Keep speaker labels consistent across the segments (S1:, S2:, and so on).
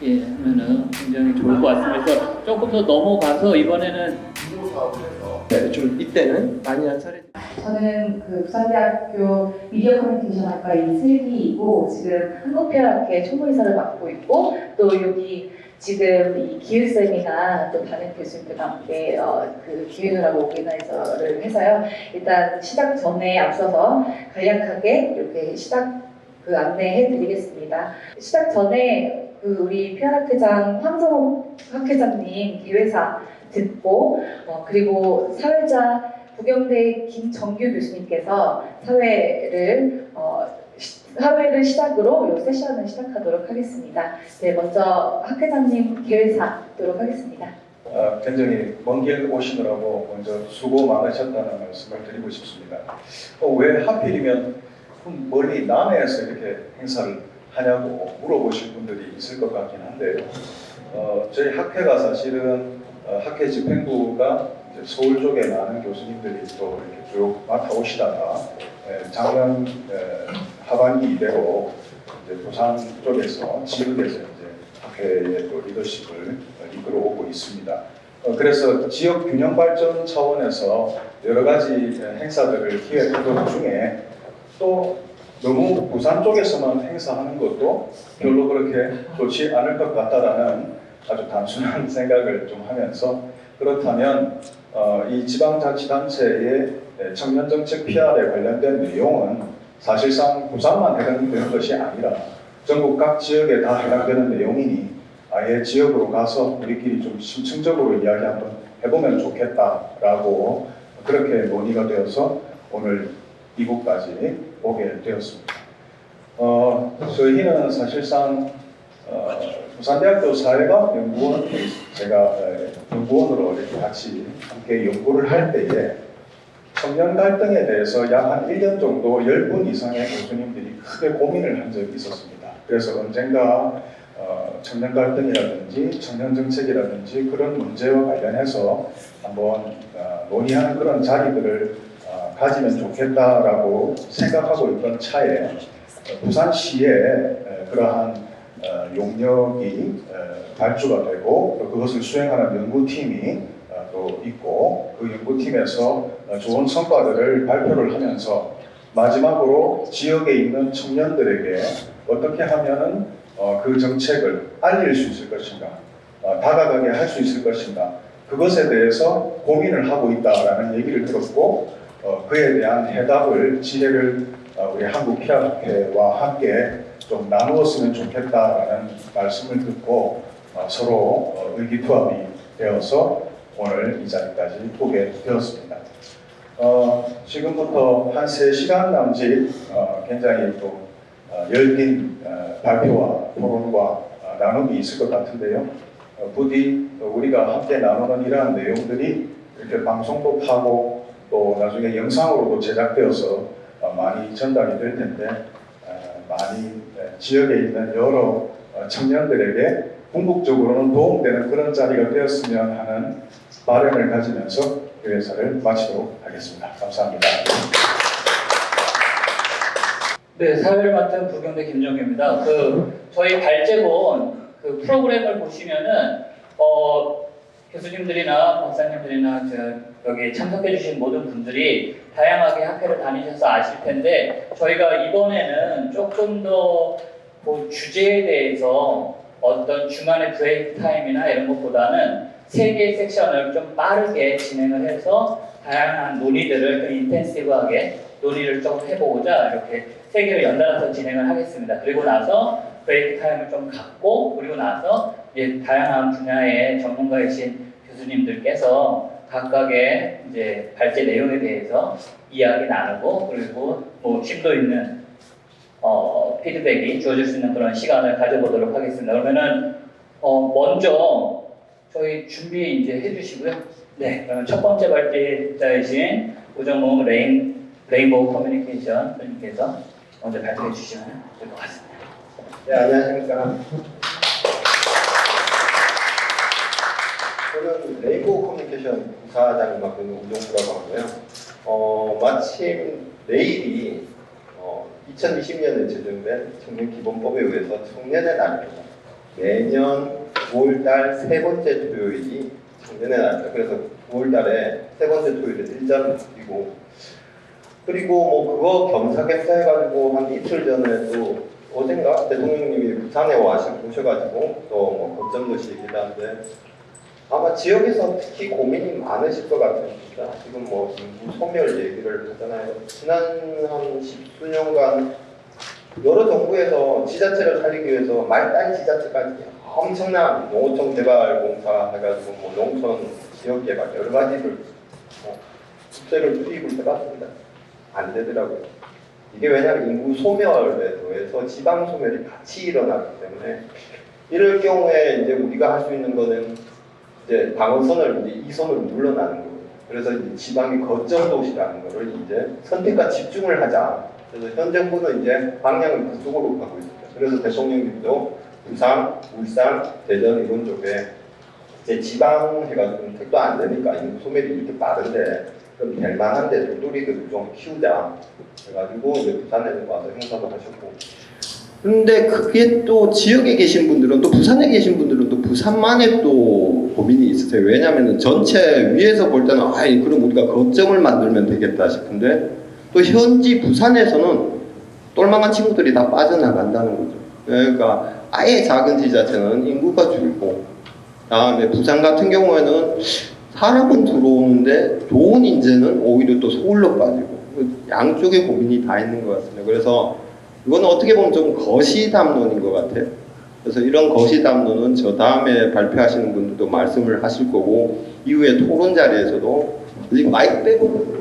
S1: 하면은 굉장히 좋을 것 같습니다. 그래서 조금 더 넘어가서 이번에는
S2: 네, 좀 이때는 많이 한 차례.
S3: 저는 그 부산대학교 미디어 커뮤니케이션학과 이슬기이고 지금 한국표현학회 총무이사를 맡고 있고 또 여기 지금 이 기획쌤이나 또 다른 교수님들과 함께 그 기획을 하고 오르가나이저를 해서요. 일단 시작 전에 앞서서 간략하게 이렇게 시작 그 안내해 드리겠습니다. 시작 전에 그 우리 표현학회장 황성욱 학회장님 개회사 듣고 그리고 사회자 부경대 김정규 교수님께서 사회를 시작으로 이 세션을 시작하도록 하겠습니다. 네, 먼저 학회장님 개회사 듣도록 하겠습니다.
S4: 굉장히 먼 길 오시느라고 먼저 수고 많으셨다는 말씀을 드리고 싶습니다. 왜 하필이면 멀리 남해에서 이렇게 행사를 하냐고 물어보실 분들이 있을 것 같긴 한데요. 저희 학회가 사실은 학회 집행부가 이제 서울 쪽에 많은 교수님들이 또 이렇게 쭉 맡아오시다가 작년 하반기 이대로 이제 부산 쪽에서 지역에서 이제 학회의 또 리더십을 이끌어오고 있습니다. 그래서 지역 균형 발전 차원에서 여러 가지 행사들을 기획하던 중에 또 너무 부산 쪽에서만 행사하는 것도 별로 그렇게 좋지 않을 것 같다라는 아주 단순한 생각을 좀 하면서 그렇다면 이 지방자치단체의 청년정책 PR에 관련된 내용은 사실상 부산만 해당되는 것이 아니라 전국 각 지역에 다 해당되는 내용이니 아예 지역으로 가서 우리끼리 좀 심층적으로 이야기 한번 해보면 좋겠다라고 그렇게 논의가 되어서 오늘 이곳까지 오게 되었습니다. 저희는 사실상 부산대학교 사회과학연구원 제가 연구원으로 이렇게 같이 함께 연구를 할 때에 청년 갈등에 대해서 약 한 1년 정도 10분 이상의 교수님들이 크게 고민을 한 적이 있었습니다. 그래서 언젠가 청년 갈등이라든지 청년 정책이라든지 그런 문제와 관련해서 한번 논의하는 그런 자리들을 가지면 좋겠다라고 생각하고 있던 차에 부산시에 그러한 용역이 발주가 되고 또 그것을 수행하는 연구팀이 또 있고 그 연구팀에서 좋은 성과들을 발표를 하면서 마지막으로 지역에 있는 청년들에게 어떻게 하면은 그 정책을 알릴 수 있을 것인가, 다가가게 할 수 있을 것인가, 그것에 대해서 고민을 하고 있다라는 얘기를 들었고 그에 대한 해답을 지혜를 우리 한국피아학회와 함께 좀 나누었으면 좋겠다라는 말씀을 듣고 서로 의기투합이 되어서 오늘 이 자리까지 오게 되었습니다. 지금부터 한 3시간 남짓 굉장히 또 열띤 발표와 토론과 나눔이 있을 것 같은데요. 부디 우리가 함께 나누는 이러한 내용들이 이렇게 방송도 하고 또 나중에 영상으로도 제작되어서 많이 전달이 될 텐데 많이 지역에 있는 여러 청년들에게 궁극적으로는 도움되는 그런 자리가 되었으면 하는 바람을 가지면서 회사를 마치도록 하겠습니다. 감사합니다.
S1: 네, 사회를 맡은 부경대 김정규입니다. 저희 발제본 그 프로그램을 보시면은 교수님들이나 박사님들이나 여기 참석해주신 모든 분들이 다양하게 학회를 다니셔서 아실 텐데 저희가 이번에는 조금 더 뭐 주제에 대해서 어떤 중간에 브레이크 타임이나 이런 것보다는 3개의 섹션을 좀 빠르게 진행을 해서 다양한 논의들을 좀 인텐시브하게 논의를 좀 해보고자 이렇게 3개를 연달아서 진행을 하겠습니다. 그리고 나서 브레이크 타임을 좀 갖고 그리고 나서 이제 다양한 분야의 전문가이신 교수님들께서 각각의 이제 발제 내용에 대해서 이야기 나누고 그리고 뭐 심도 있는 피드백이 주어질 수 있는 그런 시간을 가져보도록 하겠습니다. 그러면은 먼저 저희 준비 이제 해주시고요. 네, 그러면 첫 번째 발제자이신 우정몽 레인보우 커뮤니케이션 님께서 먼저 발표해 주시면 될 것 같습니다.
S5: 네, 안녕하십니까. 저는 레인보우 커뮤니케이션 부사장을 맡고 있는 우정수라고 하고요. 마침 내일이 2020년에 제정된 청년기본법에 의해서 청년의 날입니다. 매년 9월달 세 번째 토요일이 청년의 날입니다. 그래서 9월달에 세 번째 토요일에 일자를 바뀌고, 그리고 뭐 그거 겸사겸사 해가지고 한 이틀 전에 또 어젠가 대통령님이 부산에 오셔가지고 또 뭐 거점도시 얘기를 하는데, 아마 지역에서 특히 고민이 많으실 것 같습니다. 지금 뭐 인구 소멸 얘기를 하잖아요. 지난 한 십수년간 여러 정부에서 지자체를 살리기 위해서 말단 지자체까지 엄청난 농어촌 개발공사 해가지고 뭐 농촌 지역 개발 여러 가지를 국세를 투입을 해봤습니다. 안 되더라고요. 이게 왜냐하면 인구 소멸에 더해서 지방 소멸이 같이 일어나기 때문에, 이럴 경우에 이제 우리가 할 수 있는 거는 이제 방어선을 이제 2선으로 물러나는 거예요. 그래서 이제 지방의 거점 도시라는 거를 이제 선택과 집중을 하자. 그래서 현 정부는 이제 방향을 그쪽으로 가고 있습니다. 그래서 대통령님도 부산, 울산, 대전 이런 쪽에 이제 지방 해가지고 택도 안 되니까 인구 소멸이 이렇게 빠른데 그럼 될 만한데 돌돌이들을 좀 키우자. 그래가지고 이제 부산에 와서 행사도 하셨고.
S2: 근데 그게 또 지역에 계신 분들은, 또 부산에 계신 분들은 또 부산만의 또 고민이 있으세요. 왜냐하면 전체 위에서 볼 때는 아이 그럼 우리가 거점을 만들면 되겠다 싶은데, 또 현지 부산에서는 똘망한 친구들이 다 빠져나간다는 거죠. 그러니까 아예 작은 지자체는 인구가 줄고, 다음에 부산 같은 경우에는 사람은 들어오는데 좋은 인재는 오히려 또 서울로 빠지고, 양쪽의 고민이 다 있는 것 같습니다. 그래서 이거는 어떻게 보면 좀 거시담론인 것 같아요. 그래서 이런 거시담론은 저 다음에 발표하시는 분들도 말씀을 하실 거고, 이후에 토론 자리에서도 지금 마이크 빼고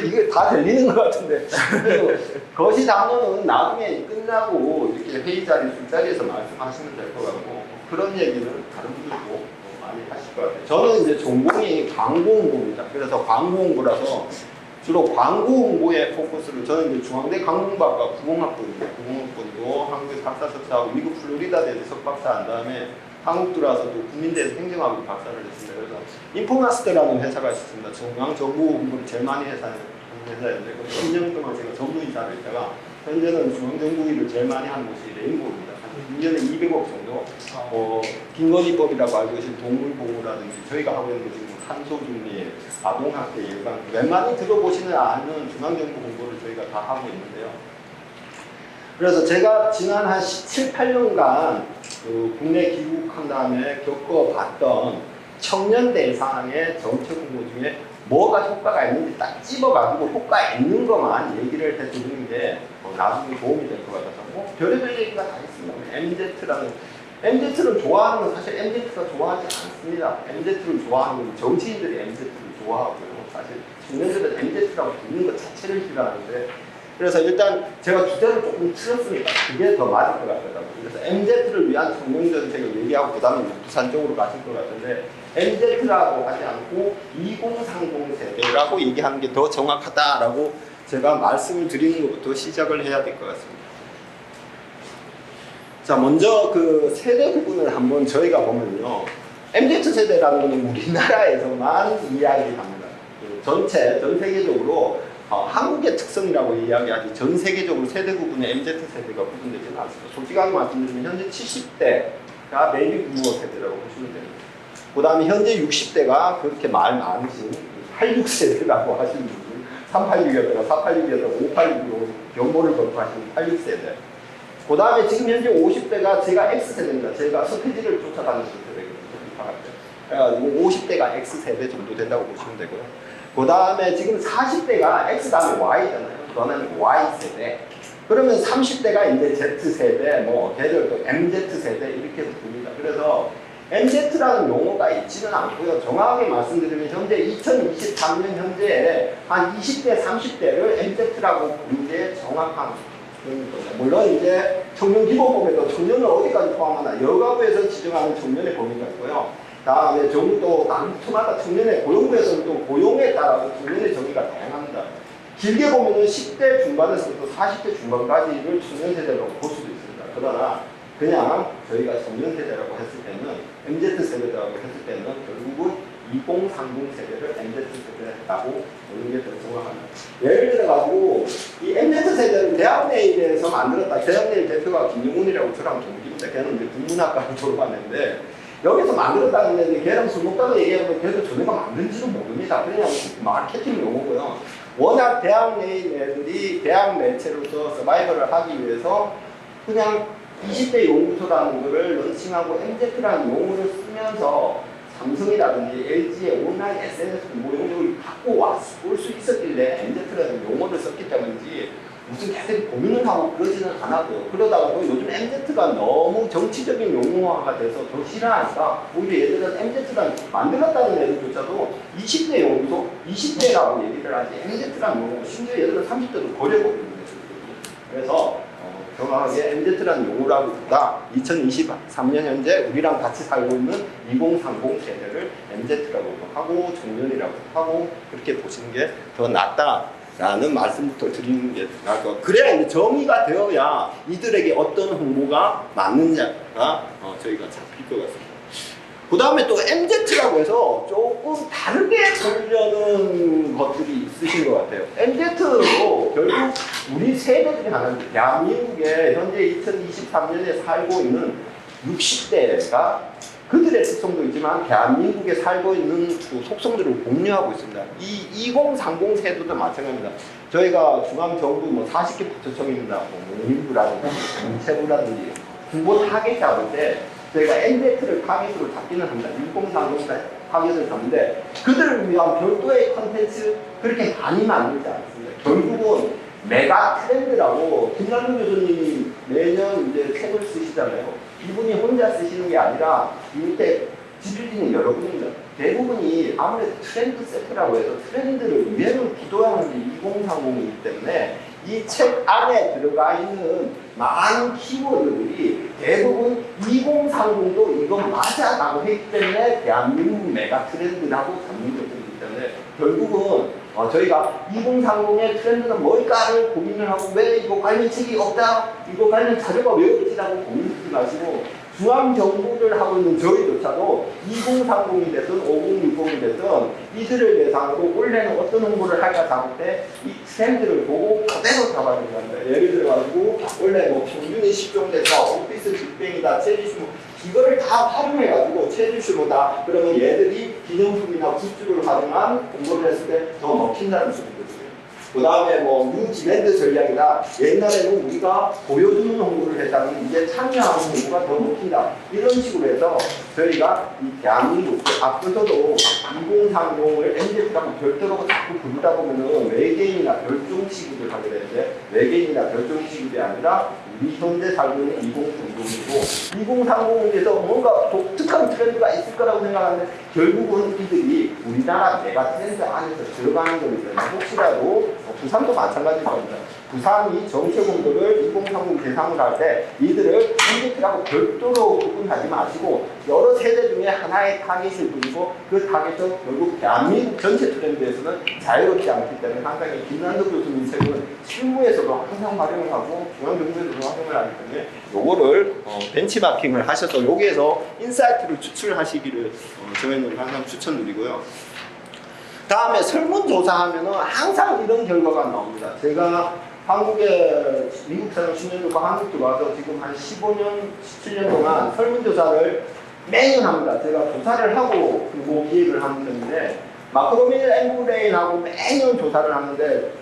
S2: 이게 다 들리는 것 같은데, 그래서 거시담론은 나중에 끝나고 이렇게 회의 자리, 술자리에서 말씀하시면 될 것 같고, 그런 얘기는 다른 분들도 많이 하실 것 같아요. 저는 이제 전공이 광고 홍보입니다. 그래서 광고 홍보라서 주로 광고 홍보에 포커스를, 저는 이제 중앙대 광고학과 부공학부입니다. 부공학부도 한국에서 박사 석사하고 미국 플로리다대에서 석박사 한 다음에 한국 들어와서 또 국민대에서 행정학으로 박사를 했습니다. 그래서 인포마스터라는 회사가 있습니다. 중앙 정부 홍보를 제일 많이 하는 회사였는데, 10년 동안 제가 정부이사를 했다가 현재는 중앙정부 일을 제일 많이 하는 곳이 레인보우입니다. 한 1년에 200억 정도. 김건희법이라고 알고 계신 동물보호라든지 저희가 하고 있는 게 지금 산소중립, 아동학대 예방, 웬만히 들어보시는 아는 중앙정부 공부를 저희가 다 하고 있는데요. 그래서 제가 지난 한 17, 18년간 그 국내 귀국한 다음에 겪어봤던 청년 대상의 정책 공부 중에 뭐가 효과가 있는지 딱 집어가지고 효과 있는 것만 얘기를 해드리는 게 나중에 도움이 될 것 같아서, 뭐 별의별 얘기가 다 있습니다. MZ를 좋아하는 건 사실 MZ가 좋아하지 않습니다. MZ를 좋아하는 건 정치인들이 MZ를 좋아하고요. 사실 청년들은 MZ라고 부르는 것 자체를 싫어하는데, 그래서 일단 제가 주제를 조금 틀었으니까 그게 더 맞을 것 같더라고요. 그래서 MZ를 위한 청년 정책을 얘기하고 그 다음에 부산 쪽으로 가실 것 같은데, MZ라고 하지 않고 2030 세대라고 얘기하는 게 더 정확하다라고 제가 말씀을 드리는 것부터 시작을 해야 될 것 같습니다. 자, 먼저 그 세대 구분을 한번 저희가 보면요, MZ 세대라는 것은 우리나라에서만 이야기합니다. 전 세계적으로 한국의 특성이라고 이야기하지, 전 세계적으로 세대 구분에 MZ 세대가 구분되지는 않습니다. 솔직하게 말씀드리면 현재 70대가 베이비 부모 세대라고 보시면 됩니다. 그 다음에 현재 60대가 그렇게 말 많으신 86세대라고 하시는 분들, 386이었다가 486이었다가 586으로 변모를 거듭하시는 86세대. 그 다음에 지금 현재 50대가 제가 X세대입니다. 제가 스케줄을 쫓아가는 세대거든요. 50대가 X세대 정도 된다고 보시면 되고요. 그 다음에 지금 40대가 X 다음에 Y잖아요. 그러면 Y세대. 그러면 30대가 이제 Z세대, 뭐 걔들 또 MZ세대 이렇게 부릅니다. 그래서 MZ라는 용어가 있지는 않고요. 정확하게 말씀드리면 현재 2023년 현재 한 20대, 30대를 MZ라고 부르는 게 정확한 겁니다. 물론 이제 청년기본법에도 청년을 어디까지 포함하나 여가부에서 지정하는 청년의 범위가 있고요. 다음에 정부도 당초마다 청년의 고용부에서는 또 고용에 따라서 청년의 정의가 다양합니다. 길게 보면은 10대 중반에서부터 40대 중반까지를 청년 세대라고 볼 수도 있습니다. 그러나 그냥 저희가 청년 세대라고 했을 때는 MZ 세대라고 했을 때는 결국은 2030 세대를 MZ 세대를 했다고 보는 게 더 정확합니다. 예를 들어가지고 이 MZ 세대를 대학내일에서 만들었다. 대학내일 대표가 김용훈이라고 저랑 동기입니다. 걔는 이제 국문학과를 졸업했는데 여기서 만들었다는데 걔랑 술 먹다가 얘기하면 걔도 저네가 만든지도 모릅니다. 그냥 마케팅 용어고요. 워낙 대학내일 애들이 대학 매체로서 서바이벌을 하기 위해서 그냥 20대 연구소라는 거를 런칭하고 MZ라는 용어를 쓰면서 삼성이라든지 LG의 온라인 SNS 뭐 이런 걸 갖고 올 수 있었길래 MZ라는 용어를 썼기 때문인지 무슨 걔들이 고민을 하고 그러지는 않았고요. 그러다가 또 요즘 MZ가 너무 정치적인 용어화가 돼서 더 싫어하니까 오히려 얘들은 MZ라는 만들었다는 애들조차도 20대 연구소, 20대라고 얘기를 하지 MZ라는 용어, 심지어 얘들은 30대도 버려버리는 애들이거든요. 그래서 정확하게 MZ라는 용어라기보다 2023년 현재 우리랑 같이 살고 있는 2030 세대를 MZ라고도 하고 청년이라고 하고 그렇게 보시는 게 더 낫다라는 말씀부터 드리는 게 나을 것 같아요. 그래야 이제 정의가 되어야 이들에게 어떤 홍보가 맞느냐가 저희가 잡힐 것 같습니다. 그 다음에 또 MZ라고 해서 조금 다르게 보려는 것들이 있으신 것 같아요. MZ도 결국 우리 세대들이 하는 대한민국에 현재 2023년에 살고 있는 60대가 그들의 특성도 있지만 대한민국에 살고 있는 그 속성들을 공유하고 있습니다. 이 2030 세대도 마찬가지입니다. 저희가 중앙정부 뭐 40개 부처청입니다. 뭐 문인부라든지 문체부라든지 홍보 타겟 잡을 때 저희가 MZ를 타겟으로 잡기는 합니다. 2030 타겟을 잡는데 그들을 위한 별도의 컨텐츠 그렇게 많이 만들지 않습니다. 결국은 메가 트렌드라고 김남국 교수님이 매년 이제 책을 쓰시잖아요. 이분이 혼자 쓰시는 게 아니라 이 밑에 지필진이 여러분입니다. 대부분이 아무래도 트렌드 세트라고 해서 트렌드를 유행을 기도하는 게 2030이기 때문에 이 책 안에 들어가 있는 많은 키워드들이 대부분 2030도 이건 맞아 라고 했기 때문에 대한민국 메가 트렌드라고 잡는 것들이기 때문에 결국은 저희가 2030의 트렌드는 뭘까를 고민을 하고 왜 이거 관련 책이 없다, 이거 관련 자료가 왜 없지라고 고민하지 마시고 중앙정부를 하고 있는 저희조차도 2030이 됐든 5060이 됐든 이들을 대상으로 올해는 어떤 홍보를 할까 잡을 때 이 트렌드를 보고 그대로 잡아야 된다. 예를 들어가지고 원래 뭐 평균이 10종 됐다, 오피스 빅뱅이다, 체리슈모 이거를 다 활용해가지고 체리슈모다 그러면 얘들이 기념품이나 굿즈를 활용한 홍보를 했을 때 더 먹힌다는 소리거든요. 그 다음에 뭐 뉴지랜드 전략이다. 옛날에는 우리가 보여주는 홍보를 했다면 이제 참여하는 홍보가 더 먹힌다. 이런 식으로 해서 저희가 이 대한민국 앞서서도 2030을 MZ라고 별도로 자꾸 부르다 보면은 외계인이나 별종 취급을 하게 되는데 외계인이나 별종 취급이 아니라 우리 현재 살고 있는 2030이고 2030에서 뭔가 독특한 트렌드가 있을 거라고 생각하는데 결국은 이들이 우리나라 메가 트렌드 안에서 들어가는 거기 때문에 혹시라도 부산도 마찬가지일 겁니다. 부산이 정책 홍보를 2030 대상으로 할 때 이들을 MZ라고 별도로 구분하지 마시고 여러 세대 중에 하나의 타깃을 두고 그 타깃은 결국 대한민국 전체 트렌드에서는 자유롭지 않기 때문에 항상 김난도 교수님 책은 실무에서도 항상 활용을 하고 중앙정부에서도 활용을 하기 때문에 요거를 벤치마킹을 하셔서 여기에서 인사이트를 추출하시기를 저희는 항상 추천드리고요. 다음에 설문조사하면은 항상 이런 결과가 나옵니다. 제가 한국에 미국 사람 10년 정도 한국 들어와서 지금 한 15년, 17년 동안 설문조사를 매년 합니다. 제가 조사를 하고 그리고 기획을 하는 편인데 마크로밀 엠브레인하고 매년 조사를 하는데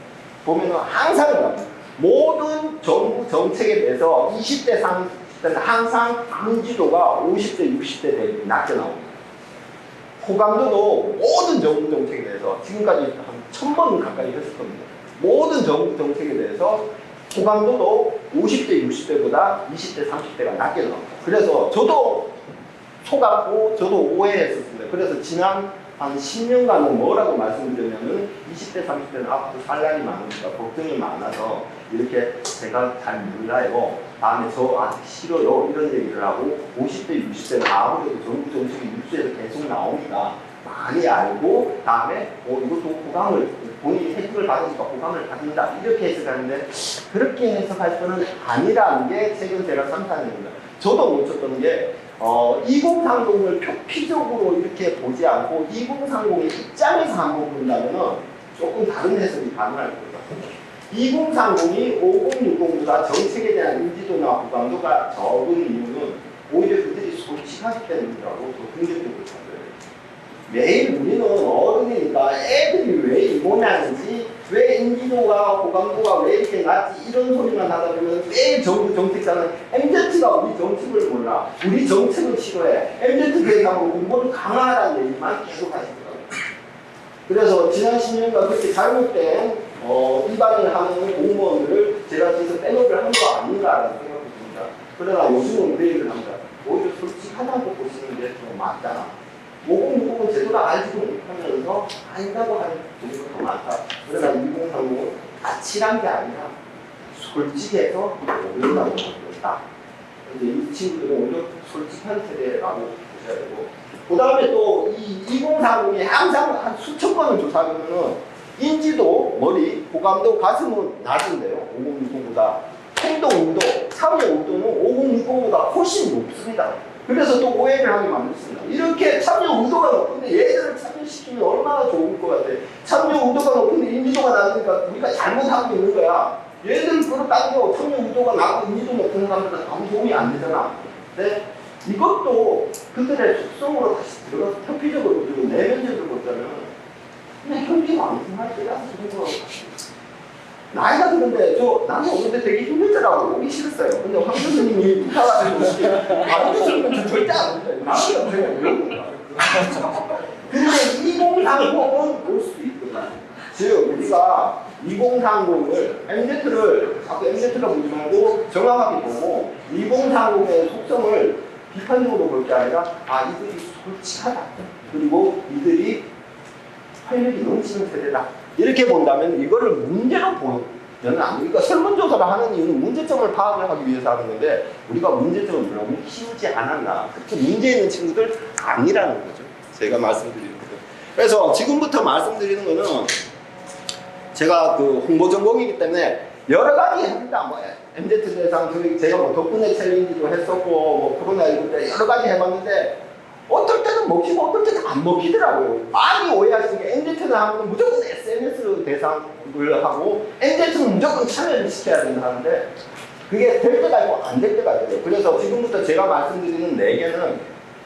S2: 보면은 항상 나옵니다. 모든 정부 정책에 대해서 20대, 30대는 항상 인지도가 50대, 60대 대비 낮게 나옵니다. 호감도도 모든 정부 정책에 대해서 지금까지 한 1000번 가까이 했을 겁니다. 모든 정부 정책에 대해서 호감도도 50대, 60대보다 20대, 30대가 낮게 나옵니다. 그래서 저도 속았고 저도 오해했었습니다. 그래서 지난 한 10년간은 뭐라고 말씀드렸냐면 20대, 30대는 앞으로 산란이 많으니까 걱정이 많아서 이렇게 제가 잘 몰라요. 다음에 저 아직 싫어요. 이런 얘기를 하고 50대, 60대는 아무래도 정부 정책이 뉴스에서 계속 나오니까 많이 알고 다음에 이것도 호감을 본인이 혜택을 받으니까 호감을 받는다. 이렇게 해석하는데 그렇게 해석할 거는 아니라는 게 최근 제가 3, 4년입니다. 저도 못 쳤던 게 2030을 표피적으로 이렇게 보지 않고 2030의 입장에서 한번 본다면 조금 다른 해석이 가능할 거예요. 2030이 5060보다 정책에 대한 인지도나 호감도가 적은 이유는 오히려 그들이 솔직하기 때문이라고 더 긍정적으로 봐요. 매일 우리는 어른이니까 애들이 왜 이혼하는지, 왜 인지도가 호감도가 왜 이렇게 낮지, 이런 소리만 하다 보면 매일 정부 정책자는 MZ가 우리 정책을 몰라, 우리 정책을 싫어해, MZ 대상으로 공부를 강화하라는 얘기만 계속 하시더라고요. 그래서 지난 10년간 그렇게 잘못된 위반을 하는 공무원들을 제가 그래서 백업을 한 거 아닌가라는 생각이 듭니다. 그러나 요즘은 그 얘기를 합니다. 오히려 솔직하다고 보시는 게 더 맞다. 5060은 제대로 알지도 못하면서 아니라고 하는 분들이 더 많다. 그러나 2030은 까칠한 게 아니라 솔직해서 모른다고 보다. 이제 이 친구들은 오히려 솔직한 세대라고 보셔야 되고, 그 다음에 또 이 2030이 항상 한 수천 번을 조사하면은 인지도, 머리, 호감도, 가슴은 낮은데요. 5060보다. 행동 의도, 참여 의도는 5060보다 훨씬 높습니다. 그래서 또 오해를 하게 만들었습니다. 이렇게 참여 의도가 높은데 얘들을 참여시키면 얼마나 좋을 것 같아. 참여 의도가 높은데 인지도가 낮으니까 우리가 잘못하고 있는 거야. 얘들 그걸 따지고 참여 의도가 낮고 인지도 높은 사람들은 아무 도움이 안 되잖아. 근데 이것도 그들의 속성으로 다시 들어가서 표피적으로 그리고 내면적으로 보자면 그냥 현재 왕성할 때라서 그런 거 나이가 드는데 나는 오는데 되게 힘들더라고. 오기 싫었어요. 근데 황 교수님이 부탁하시고 황 교수님은 절대 안 돼요. 나는 그냥 이런 거야. 근데 2030은 올 수도 있거든. 즉 우리가 2030을 MZ를 자꾸 MZ가 보지 말고 정확하게 보고 2030의 속성을 비판적으로 볼 게 아니라 이들이 솔직하다. 그리고 이들이 활력이 넘치는 세대다. 이렇게 본다면 이거를 문제로 보면 안 되니까 설문조사를 하는 이유는 문제점을 파악을 하기 위해서 하는 건데 우리가 문제점을 너무 키우지 않았나. 그렇게 문제 있는 친구들 아니라는 거죠. 제가 말씀드리는 거죠. 그래서 지금부터 말씀드리는 거는 제가 그 홍보 전공이기 때문에 여러 가지 합니다. 뭐 MZ 대상 제가 뭐 덕분에 챌린지도 했었고 뭐 코로나19 때 여러 가지 해봤는데 어떨 때는 먹히고 어떨 때는 안 먹히더라고요. 많이 오해하시는 게 MZ는 하면 무조건 SNS 대상을 하고 MZ는 무조건 참여를 시켜야 된다 하는데 그게 될 때가 있고 안 될 때가 있어요. 그래서 지금부터 제가 말씀드리는 4개는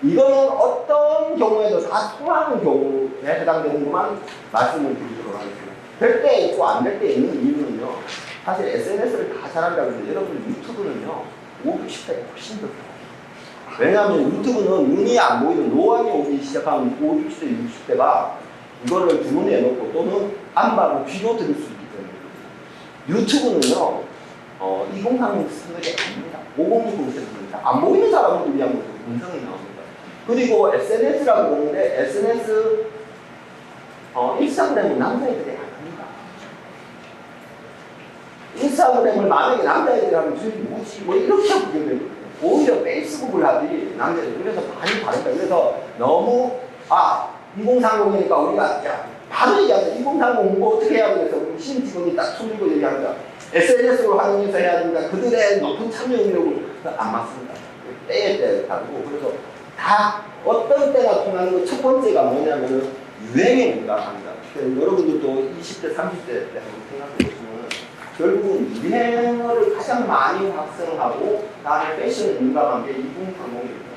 S2: 이거는 어떤 경우에도 다 통하는 경우에 해당되는 것만 말씀을 드리도록 하겠습니다. 될 때 있고 안 될 때 있는 이유는요. 사실 SNS를 다 잘한다고 해서 여러분 유튜브는요. 50, 60대가 훨씬 더 좋아요. 왜냐하면 유튜브는 눈이 안 보이는 노안이 오기 시작하면 50, 60대, 60대가 이거를 주문해 놓고 또는 안 봐도 귀로 들을 수 있기 때문에 유튜브는요 2030 세대가 아닙니다. 5060 세대입니다. 안 보이는 사람을 위한 것도 음성이 나옵니다. 그리고 SNS라고 보는데 SNS 인스타그램은 남자애들이 안 합니다. 인스타그램을 만약에 남자애들이 하면 저기 뭐지 뭐 이렇게 하게 되거든요. 오히려 페이스북을 하지 남자들. 그래서 많이 다릅니다. 그래서 너무 2030이니까 우리가 바로 얘기하자. 2030 뭐 어떻게 해야 되겠어. 우리 신직원이 딱 숨기고 얘기합니다. SNS로 활용해서 해야 됩니다. 그들의 높은 참여력을 안 맞습니다. 때에 다르고 그래서 다 어떤 때나 통하는 거 첫 번째가 뭐냐면은 유행에 민감합니다. 여러분들도 20대, 30대 때 한번 생각해 보시면 결국은 유행어를 가장 많이 확산하고 다음에 패션에 민감한 게 2030입니다.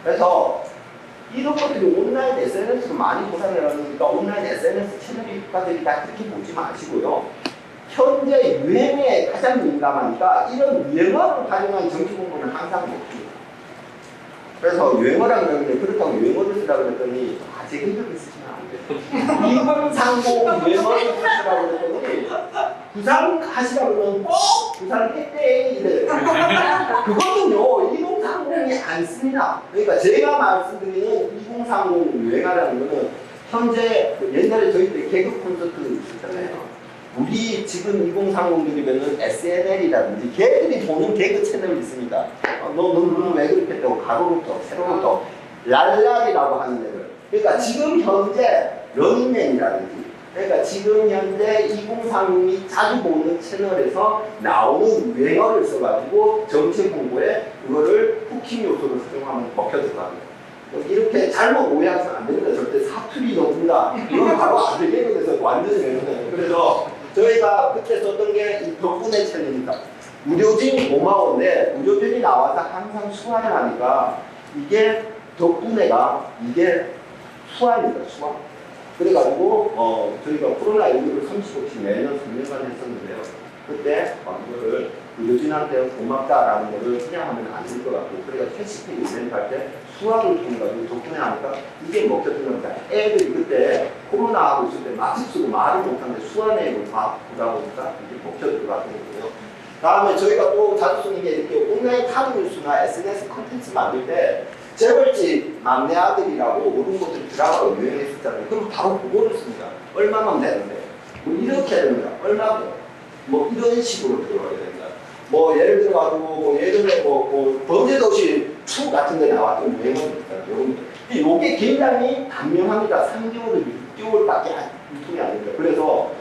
S2: 그래서 이런 것들이 온라인 SNS로 많이 도달해가니까 온라인 SNS 채널이 효과적이다 그렇게 보지 마시고요. 현재 유행에 가장 민감하니까 이런 유행어를 활용한 정치 공부는 항상 먹힙니다. 그래서 유행어라 그러는데 그렇다고 유행어를 쓰라고 그랬더니 제 생각을 쓰시면 안 돼요. 2030 유행어를 쓰시라고 그랬더니 부산 하시라고 그러면 꼭 부산 깨떼 이래. 그거는요 2030이 안 씁니다. 그러니까 제가 말씀드리는 2030 유행하라는 거는 현재 옛날에 저희 때 개그 콘서트 있었잖아요. 우리 지금 2030들이면은 SNL이라든지 걔들이 보는 개그 채널이 있습니다. 너는 왜 그렇게 했다고 가로부터 세로부터 랄랄이라고 하는 애들. 그러니까 지금 현재 런닝맨이라든지 그러니까 지금 현재 2030이 자주 보는 채널에서 나오는 유행어를 써가지고 정책 홍보에 그거를 후킹 요소로 사용하면 먹혀 들어갑니다. 이렇게 잘못 오해하면 안 됩니다. 절대 사투리 넣는다. 이건 바로 안 되겠는 데서 완전히 외우는. 그래서 저희가 그때 썼던 게 이 덕분에 챌린지입니다. 무료진이 고마운데 무료진이 나와서 항상 수화를 하니까 이게 덕분에가 이게 수화입니다. 수화. 그래가지고 저희가 코로나19를 30억씩 매년 3년간 했었는데요. 그때 이거를 무료진한테 고맙다라는 거를 그냥 하면 안 될 것 같고, 그래서 캐시페이 이벤트 할 때 수화를 통해가지고 덕분에 하니까 이게 먹혀드는 거야. 애들이 그때 코로나 하고 있을 때 마스크 쓰고 말을 못하는데 수화 내용을 다 보다 보니까 이게 먹혀들어가는 거고요. 다음에 저희가 또 자주 쓰는 게 이렇게 온라인 카드 뉴스나 SNS 콘텐츠 만들 때 재벌집 막내 아들이라고 모든 것들 드라마가 유행했었잖아요. 그럼 바로 그거를 씁니다. 얼마만 되는데 뭐 이렇게 됩니다. 얼마 뭐 이런 식으로 들어가야 됩니다. 뭐 예를 들어가지고 뭐 예전에 뭐 범죄도시 2 같은 데 나왔던 유행어들 있잖아요. 이런 거. 이게 굉장히 단명합니다. 3개월에서 6개월밖에 유통이 안 됩니다. 그래서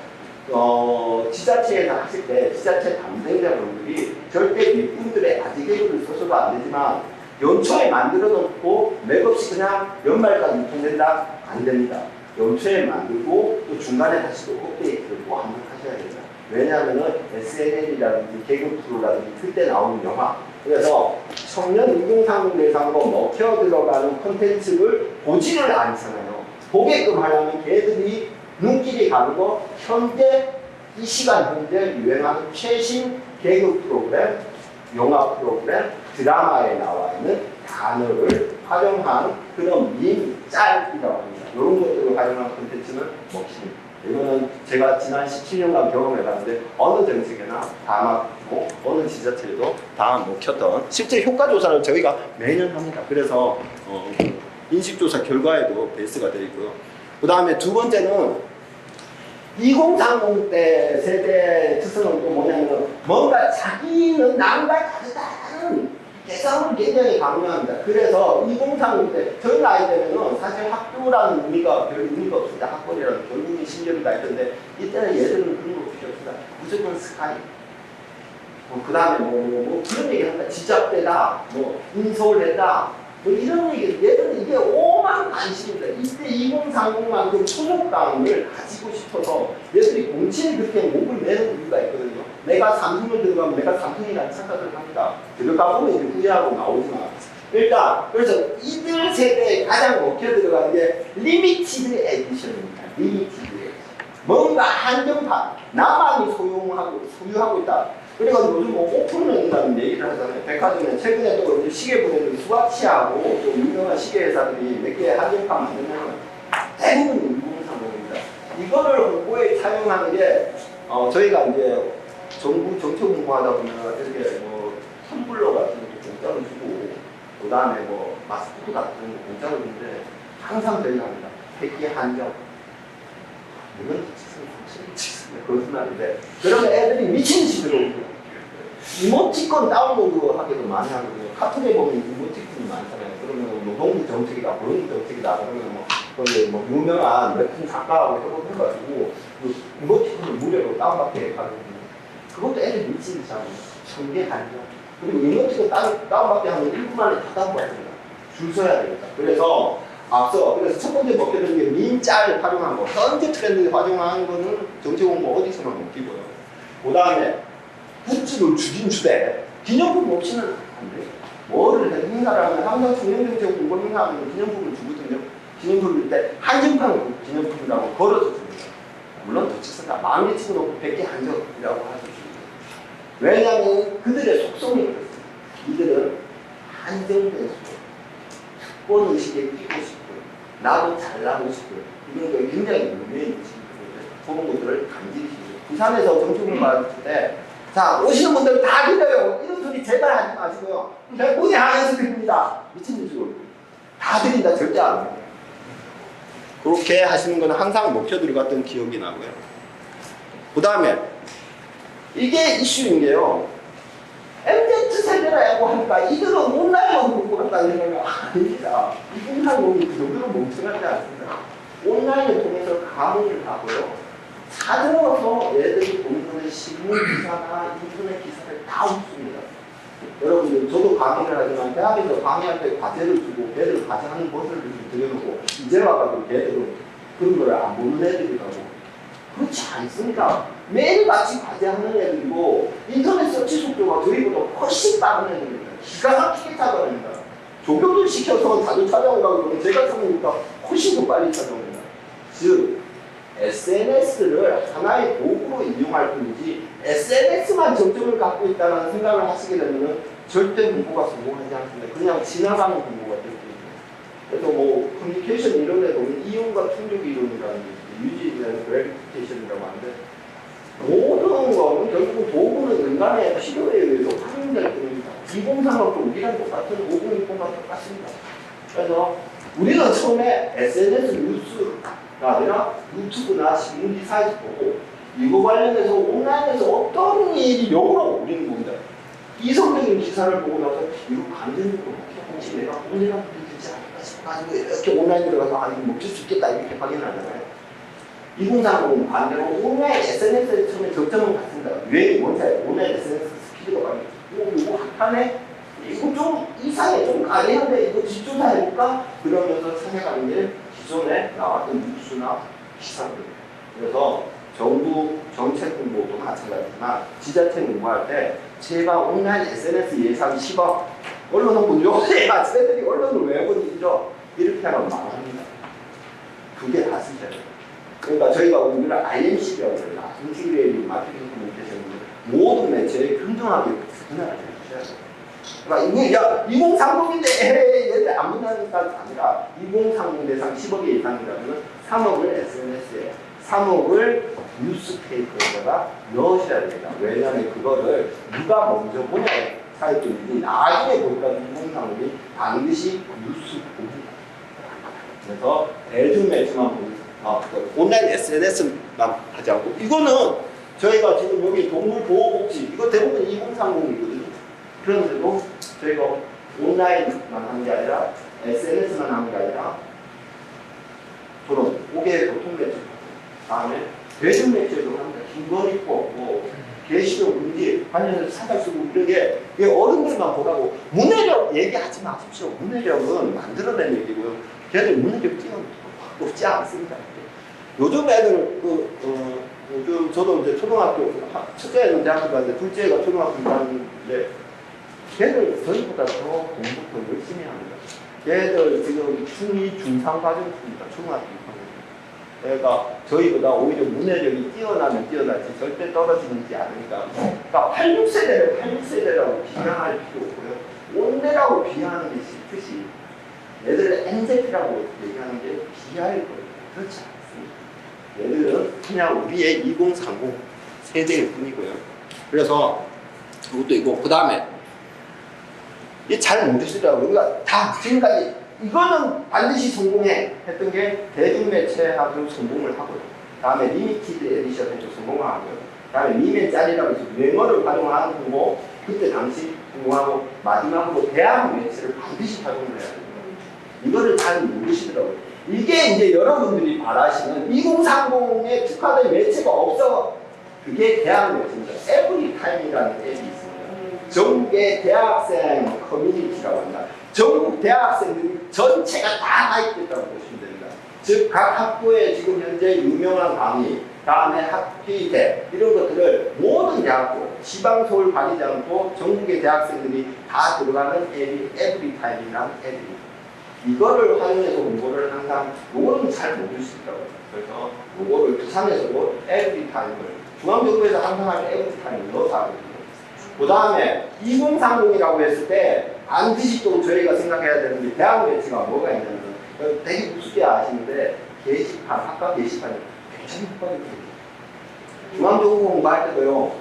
S2: 지자체에서 하실 때 지자체 담당자분들이 절대 윗분들의 아재개그를 써서도 안 되지만 연초에 만들어 놓고 맥없이 그냥 연말까지 유통된다? 안 됩니다. 연초에 만들고 또 중간에 다시 또 업데이트를 또 한번 하셔야 됩니다. 왜냐하면 SNL이라든지 개그 프로라든지 그때 나오는 영화, 그래서 청년 2030 대상으로 먹혀 들어가는 콘텐츠를 보지를 않잖아요. 보게끔 하려면 걔들이 눈길이 가는 거 현재 이 시간 현재 유행하는 최신 개그 프로그램, 영화 프로그램, 드라마에 나와 있는 단어를 활용한 그런 밈 짤이라고 합니다. 이런 것들을 활용한 콘텐츠는 먹힙니다. 이거는 제가 지난 17년간 경험해봤는데 어느 정책에나 다 맞고 어느 지자체에도 다 먹혔던 실제 효과조사를 저희가 매년 합니다. 그래서 인식조사 결과에도 베이스가 되어 있고요. 그 다음에 두 번째는 2030 때 세대 특성은 또 뭐냐면 뭔가 자기는 남과 다르다는 개성을 굉장히 강조합니다. 그래서 2030 때 저희 나이 때는 사실 학교라는 의미가 별 의미가 없습니다. 학벌이라는 결국은 신경이가 있던데 이때는 얘들은 그런 거 필요 없습니다. 무조건 스카이. 그 다음에 뭐 그런 얘기 합니다. 지잡대다, 뭐 인서울대다, 뭐 이런 얘기. 얘들은 이게 오만 관심입니다. 이때 2030만큼 초록감을 가지고 싶어서 얘들이 공치에 그렇게 목을 내는 이유가 있거든요. 내가 삼성을 들어가면 내가 삼성이라는 착각을 합니다. 들어가 보면 이제 후회하고 나오지만 일단 그래서 이들 세대에 가장 먹혀 들어가는 게 리미티드 에디션입니다. 리미티드 에디션. 뭔가 한정판, 나만이 소유하고 있다. 그래가지고 요즘 뭐 오픈런이라는 얘기를 하잖아요. 백화점에 최근에 또 시계 브랜드 스와치하고 또 유명한 시계 회사들이 몇 개의 한정판 만들면 대부분 2030입니다. 이거를 홍보에 사용하는 게 저희가 이제 정부 정책 홍보하다 보면 이렇게 뭐 텀블러 같은 것도 공짜로 주고 그 다음에 뭐 마스크도 같은 거 공짜로 주는데 항상 저희가 합니다. 100개 한정. 이건 확실히 거짓말인데 그러면 애들이 미친 짓으로 이모티콘 다운로드 하기도 많이 하거든요. 카톡에 보면 이모티콘이 많잖아요. 그러면 노동부 정책이다, 고용부 정책이다, 그러면 뭐 유명한 웹툰 작가하고 협업해가지고 이모티콘을 무료로 다운받게 하거든요. 그것도 애들 미친 짓 하고 1000개 한정. 그리고 이모티콘 다운받게 하면 1분 만에 다 다운받습니다. 줄 서야 됩니다. 그래서 첫 번째 먹혀드는 게 밈짤 활용한 거, 현재 트렌드에 활용하는 거는 정책 홍보 어디서나 먹히고요. 그 다음에 굿즈를 주긴 주되 기념품 없이는 안 돼요. 뭐를 행사를 하면 항상 중앙정책 공부 행사하면 기념품을 주거든요. 기념품일 때 한정판 기념품이라고 걸어서 줍니다. 물론 도치선다 마음에 찍어놓고 100개 한정이라고 하죠. 왜냐하면 그들의 속성이 그렇습니다. 이들은 한정된 속. 특권 의식에 끼고 싶고 나도 잘나고 싶고 이런 거에 굉장히 문명이 있습니다. 그런 것들을 간직시키죠. 부산에서 정치공부 받을 때 자, 오시는 분들 다 드려요. 이런 소리 제발 하지 마시고요. 그냥 본의 안에서 드립니다. 미친 듯이 다 드린다. 절대 안 해요. 그렇게 하시는 건 항상 먹혀 들어갔던 기억이 나고요. 그 다음에 이게 이슈인 게요. MZ세대라고 하니까 이들은 온라인만 공부한다는 생각이 아닙니다. 2030이 그 정도로 멍청하지 않습니다. 온라인을 통해서 감흥을 하고요.
S6: 사들어서 애들이 보는 신문 기사나 인터넷 기사를 다 훑습니다. 여러분들 저도 강의를 하지만 대학에서 강의할 때 과제를 주고 애들 과제하는 모습을 들여놓고 이제 와가지고 애들은 그런 걸 안 보는 애들이라고. 그렇지 않습니다. 매일같이 과제하는 애들이고 인터넷 서치 속도가 저희보다 훨씬 빠른 애들입니다. 기가 막히게 찾아냅니다. 조교들 시켜서 자주 찾아오라고 그러면 제가 찾으니까 훨씬 더 빨리 찾아옵니다. 즉 SNS를 하나의 도구로 이용할 뿐이지 SNS만 정점을 갖고 있다는 생각을 하시게 되면 절대 공부가 성공하지 않습니다. 그냥 지나가는 공부가 될 수 있습니다. 그래서 뭐 커뮤니케이션 이론에 보면 이용과 충족 이론이라는 게 있어요. 유지되는 그래피테이션이라고 하는데 모든 거는 결국 도구는 인간의 필요에 의해서 활용될 뿐입니다. 이공산업도 우리랑 똑같은 5060과 똑같습니다. 그래서 우리는 처음에 SNS 뉴스가 아니라 유튜브나 신문 기사에서 보고 이거 관련해서 온라인에서 어떤 일이 역으로 우리는 봅니다. 이성적인 기사를 보고 나서 이거 감정적으로 혹시 내가 문제가 되지 않을까 싶어가지고 이렇게 온라인에 들어가서 아 이거 먹힐 수 있겠다 이렇게 확인하잖아요. 이공산업은 반대로 온라인 SNS에 처음에 적점을 갖습니다. 유행이 뭔지 알아요? 온라인 SNS 스피드가 많이 이거 핫하네? 이거 좀 이상해, 좀 가리한데 이거 뒷조사 해볼까? 그러면서 찾아가는 게 기존에 나왔던 뉴스나 기사들입니다. 그래서 정부 정책 공부도 마찬가지지만 지자체 공부할 때 제가 온라인 SNS 예산 10억 언론 홍보 요새야 쟤들이 언론을 왜 보니죠? 이렇게 하면 망합니다. 그게 다 쓰셔야 돼요. 그러니까 저희가 오늘 IMC라고 해요. 인티그레이티브 마케팅 커뮤니케이션 모든 매체에 긍정하게 접근을 해주셔야 돼요. 그러니까 이게 야 2030인데 얘들 안 문다니까 아니라 2030 대상 10억의 예상이라면 3억을 SNS에 3억을 뉴스페이퍼에다가 넣으셔야 됩니다. 왜냐하면 그거를 누가 먼저 보냐에 차이점이지 나중에 보니까 2030이 반드시 뉴스 봅니다. 그래서 대중매체만 보는 온라인 SNS만 하지 않고 이거는 저희가 지금 여기 동물보호복지 이거 대부분 2030이거든요. 그런데도 저희가 온라인만 하는 게 아니라 SNS만 하는 게 아니라 저런 5개 교통매체 다음에 대중매체도 합니다. 김건희 뭐 게시록 금지 관련해서 사달 쓰고 이런 게 어른들만 보라고 문해력 얘기하지 마십시오. 문해력은 만들어낸 얘기고요. 걔들 문해력 없지 않습니다. 요즘 애들 요즘 저도 이제 초등학교 첫째는 대학교 가는데 둘째가 초등학교 가는데 걔들 저희보다 더 공부 더 열심히 합니다. 걔들 지금 중2, 중3 과정입니다. 초등학교 6학년. 그러니까 저희보다 오히려 문해력이 뛰어나면 뛰어나지 절대 떨어지지 않으니까. 그러니까 86세대라고 비하할 필요 없고요. 온대라고 비하하는 게 싫듯이 얘들을 NZ라고 얘기하는 게 비하일 거예요. 그렇지 않습니다. 얘들은 그냥 우리의 2030 세대일 뿐이고요. 그래서 그것도 있고 그 다음에 이게 잘 모르시더라고요. 그러니까 다 지금까지 이거는 반드시 성공해 했던 게 대중매체하고 성공을 하고요. 다음에 리미티드 에디션에도 성공을 하고요. 다음에 미면짜리라고 해서 메모를 활용하는 거고 그때 당시 성공하고 마지막으로 대학 매체를 반드시 활용을 해야 됩니다. 이거를 잘 모르시더라고요. 이게 이제 여러분들이 바라시는 2030에 특화된 매체가 없어. 그게 대학 매체입니다. 에브리타임이라는 앱이 있습니다. 전국의 대학생 커뮤니티라고 합니다. 전국 대학생들이 전체가 다 가입됐다고 보시면 됩니다. 즉 각 학부에 지금 현재 유명한 강의, 다음에 학기대 이런 것들을 모든 대학교, 지방 서울 가리지 않고 전국의 대학생들이 다 들어가는 앱이 에브리타임이라는 앱입니다. 이거를 활용해서 공부를 항상 요거는 잘 모를 수 있다고. 그래서 요거를 부산에서도 에브리타임을 중앙정부에서 항상 하는 에브리타임을 넣어서 하거든요. 그 다음에 2030이라고 했을 때 반드시 또 저희가 생각해야 되는 게 대학 매체가 뭐가 있냐면 되게 우습게 아시는데 게시판, 학과 게시판이 굉장히 효과적입니다. 중앙정부 공부할 때도요